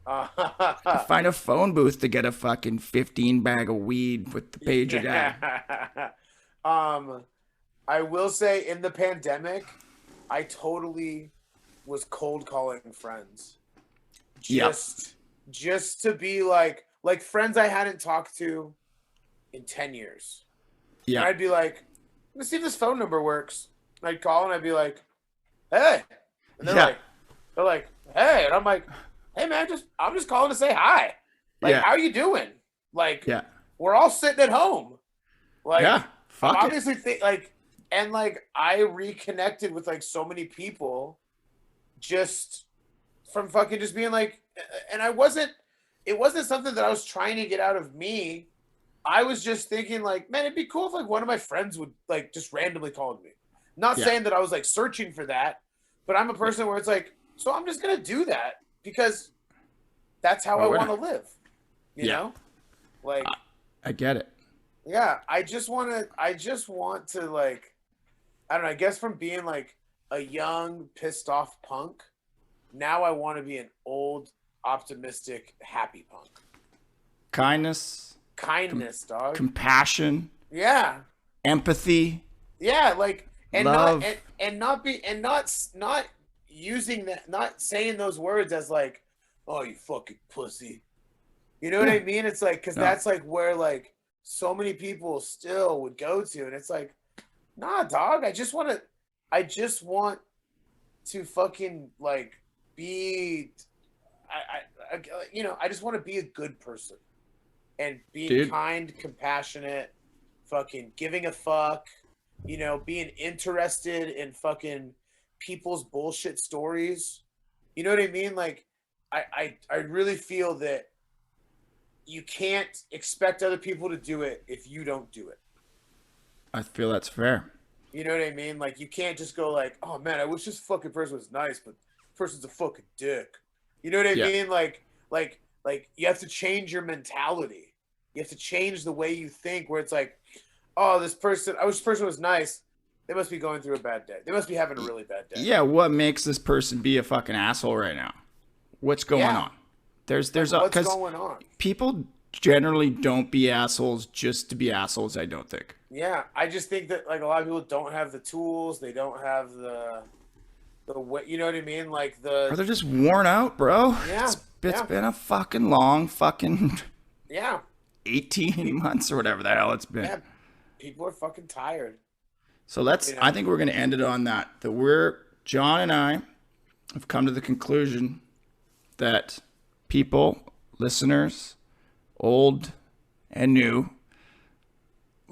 Find a phone booth to get a fucking 15 bag of weed with the pager guy. I will say, in the pandemic, I totally was cold calling friends. Just to be like friends I hadn't talked to in 10 years. Yeah. And I'd be like, let's see if this phone number works. And I'd call and I'd be like, hey. And they're like, hey. And I'm like, hey man, I'm just calling to say hi. Like, how you doing? Like, we're all sitting at home. Like, fuck I'm obviously and like, I reconnected with like so many people just from fucking just being like, and it wasn't something that I was trying to get out of me. I was just thinking like, man, it'd be cool if like one of my friends would like just randomly call me. Not saying that I was like searching for that, but I'm a person where it's like, so I'm just going to do that because that's how I want to live. You know? Like, I get it. Yeah, I just want to like, I don't know, I guess from being like a young, pissed off punk, now I want to be an old, optimistic, happy punk. Kindness, com- Kindness, dog. compassion, Yeah. empathy, Yeah, like love. and not be and not not using that, not saying those words as like, "Oh, you fucking pussy." You know what Yeah. I mean? It's like cuz No, that's like where like so many people still would go to, and it's like, "Nah, dog, I just want to fucking like be I just want to be a good person and being dude. kind, compassionate, fucking giving a fuck, being interested in fucking people's bullshit stories. You know what I mean? Like, I really feel that you can't expect other people to do it if you don't do it. I feel that's fair. You know what I mean? Like, you can't just go like, oh man, I wish this fucking person was nice, but this person's a fucking dick. You know what I Yeah. mean? Like you have to change your mentality. You have to change the way you think. Where it's like, oh, this person, I wish this person was nice. They must be going through a bad day. They must be having a really bad day. Yeah, what makes this person be a fucking asshole right now? What's going Yeah. on? There's Like, what's because going on? people generally don't be assholes just to be assholes. I don't think. Yeah. I just think that, like, a lot of people don't have the tools. They don't have the way, you know what I mean? Like, Or they're just worn out, bro. yeah. It's Yeah. been a fucking long fucking Yeah. 18 months or whatever the hell it's been. Yeah. People are fucking tired, So you I know? think we're going to end it on that. John and I have come to the conclusion that people, listeners, old and new,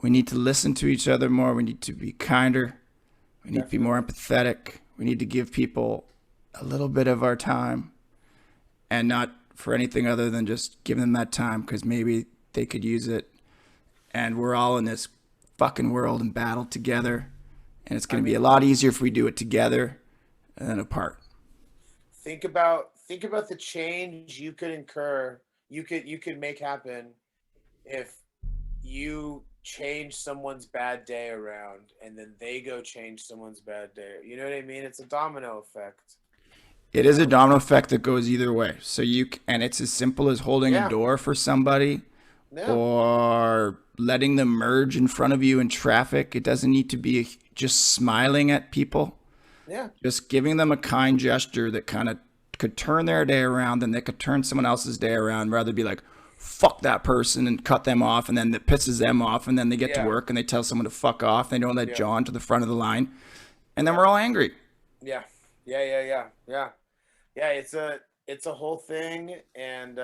we need to listen to each other more. We need to be kinder. We need to be more empathetic. We need to give people a little bit of our time and not for anything other than just giving them that time because maybe they could use it. And we're all in this fucking world and battle together. And it's going to be a lot easier if we do it together than apart. Think about the change you could incur, you could make happen if you change someone's bad day around and then they go change someone's bad day. You know what I mean? It's a domino effect. It is a domino effect that goes either way. And it's as simple as holding a Yeah. door for somebody Yeah. or letting them merge in front of you in traffic. It doesn't need to be just smiling at people, Yeah. just giving them a kind gesture that kind of could turn their day around and they could turn someone else's day around rather be like, fuck that person and cut them off. And then that pisses them off. And then they get to Yeah. work and they tell someone to fuck off. They don't let Yeah. John to the front of the line. And then we're all angry. Yeah. Yeah. Yeah, it's a whole thing, and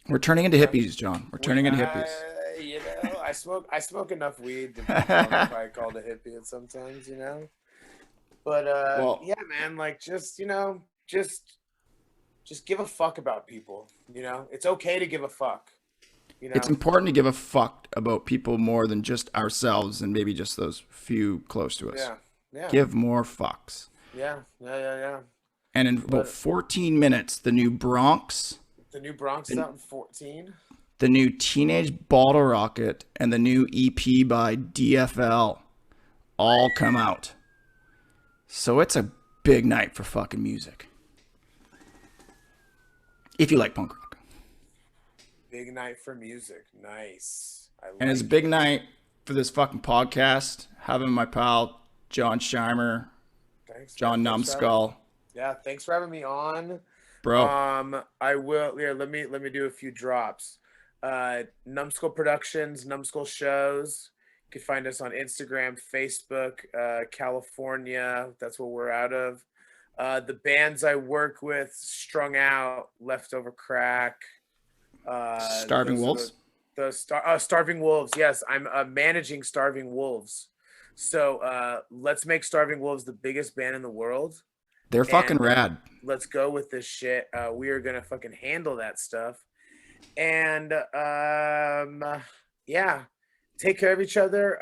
We're turning into hippies, John. We're turning into hippies. I smoke enough weed to be probably called a hippie at sometimes, But Well, yeah, man, like just give a fuck about people, It's okay to give a fuck, it's important to give a fuck about people more than just ourselves and maybe just those few close to us. Yeah. Yeah. Give more fucks. Yeah. And in about But 14 minutes, the new Bronx, the new Bronx is out in 14. the new Teenage Bottle Rocket, and the new EP by DFL all come out. So it's a big night for fucking music. If you like punk rock. Big night for music. Nice. I And it's a like big it. night for this fucking podcast. Having my pal John Scheimer, Thanks, man. John Thanks for having me. Numbskull. Yeah, thanks for having me on. Bro, I will. Yeah, let me do a few drops. Numbskull Productions, Numbskull Shows. You can find us on Instagram, Facebook, California. That's where we're out of. The bands I work with: Strung Out, Leftover Crack. Starving Those are Wolves. Starving Wolves. Yes, I'm managing Starving Wolves. So let's make Starving Wolves the biggest band in the world, They're fucking and rad. let's go with this shit. We are gonna fucking handle that stuff, and yeah, take care of each other.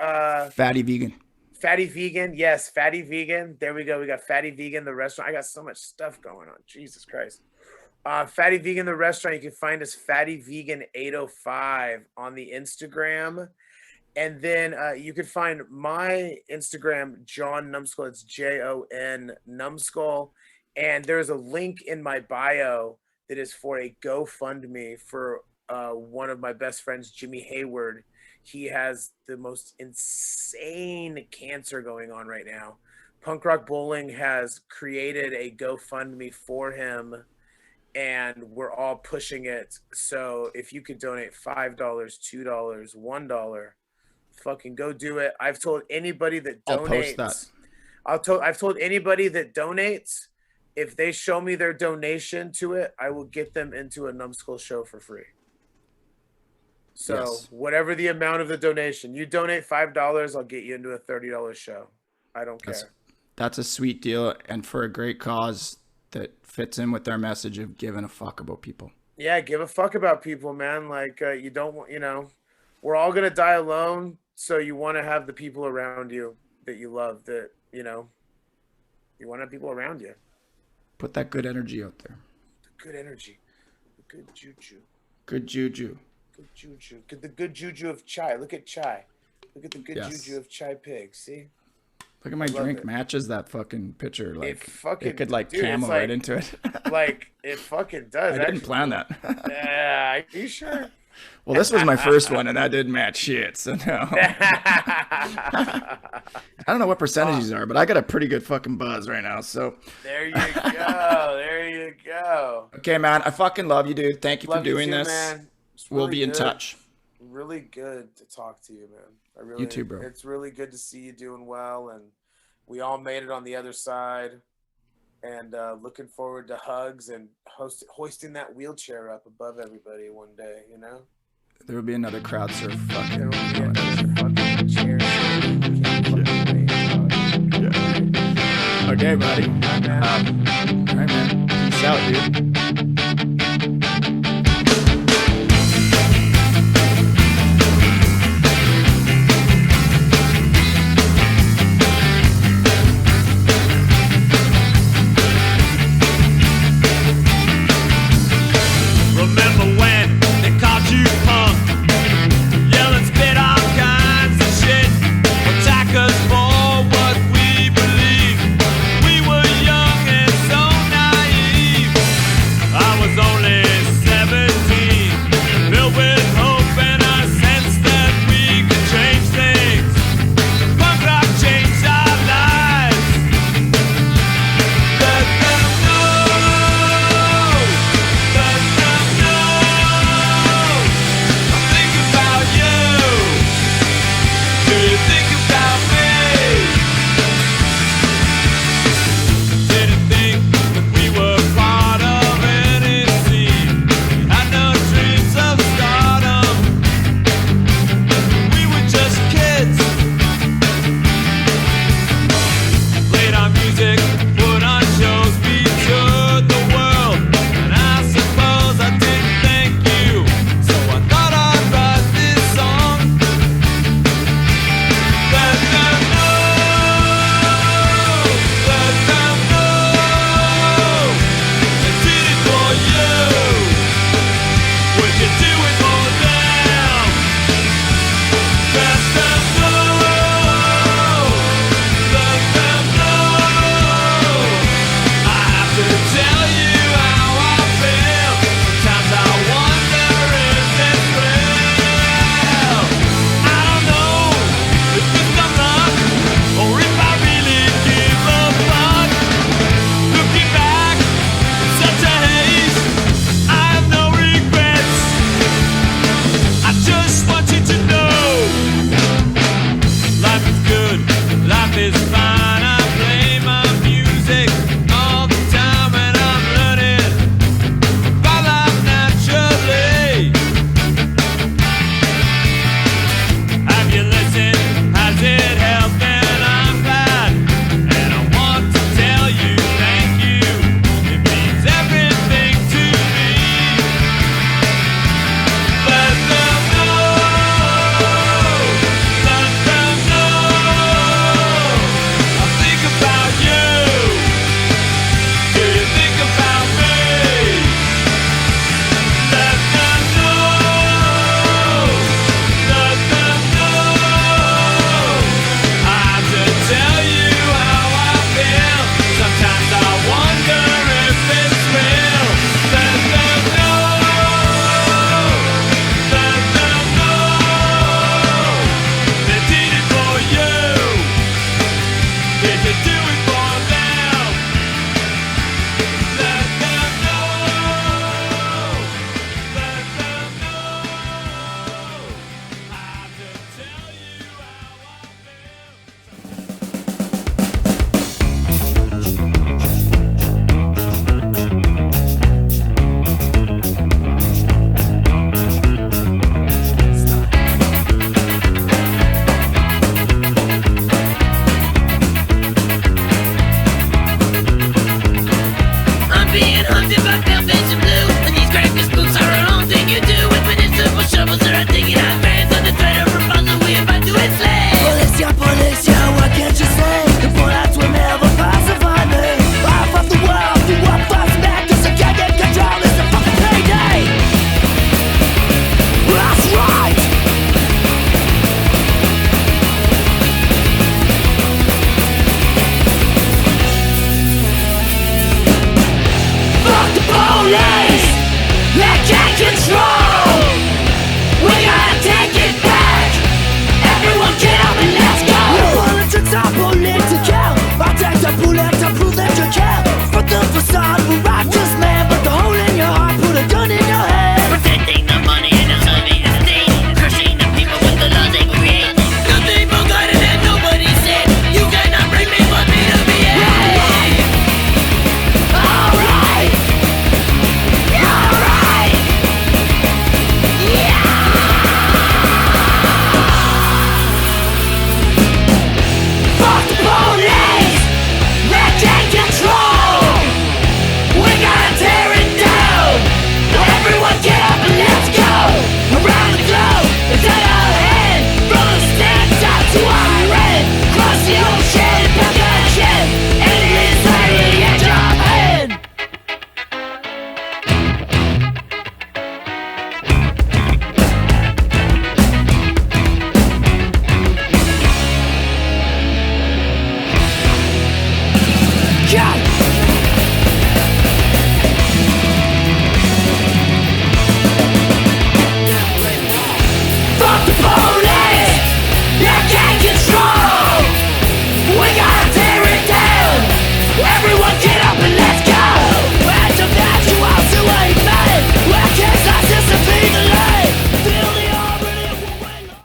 Fatty vegan. Fatty Vegan, yes, Fatty Vegan. There we go. We got Fatty Vegan, the restaurant. I got so much stuff going on. Jesus Christ. Fatty Vegan, the restaurant. You can find us Fatty Vegan 805 on the Instagram. And then you can find my Instagram, Jon Numbskull. It's JON Numbskull. And there's a link in my bio that is for a GoFundMe for one of my best friends, Jimmy Hayward. He has the most insane cancer going on right now. Punk Rock Bowling has created a GoFundMe for him, and we're all pushing it. So if you could donate $5, $2, $1, fucking go do it. I've told anybody that donates. I'll post that. I've told anybody that donates, if they show me their donation to it, I will get them into a Numbskull show for free. So Yes. whatever the amount of the donation, you donate $5, I'll get you into a $30 show. I don't care. That's a sweet deal, and for a great cause that fits in with our message of giving a fuck about people. Yeah, give a fuck about people, man. Like you don't want, we're all gonna die alone, so you want to have the people around you that you love. That you want to have people around you. Put that good energy out there. The good energy, the good juju. Good juju. Good juju. The good juju of chai. Look at chai. Look at the good Yes. juju of chai pig. See? Look at my drink. Matches that fucking picture. Like it could like dude, camo right into it. Like it fucking does. I didn't plan that. Yeah, are you sure? Well, this was my first one, and that didn't match shit. So no. I don't know what percentages are, but I got a pretty good fucking buzz right now. So there you go. There you go. Okay, man. I fucking love you, dude. Thank you Love for doing you too, this. Man. We'll Really be in good. touch. Really good to talk to you, man. I really, You too, bro. It's really good to see you doing well, and we all made it on the other side. And looking forward to hugs and hoisting that wheelchair up above everybody one day. There will be another crowd surf There fucking. will be another fucking chair. Okay, buddy. Bye, man. All right, man. Peace out, dude.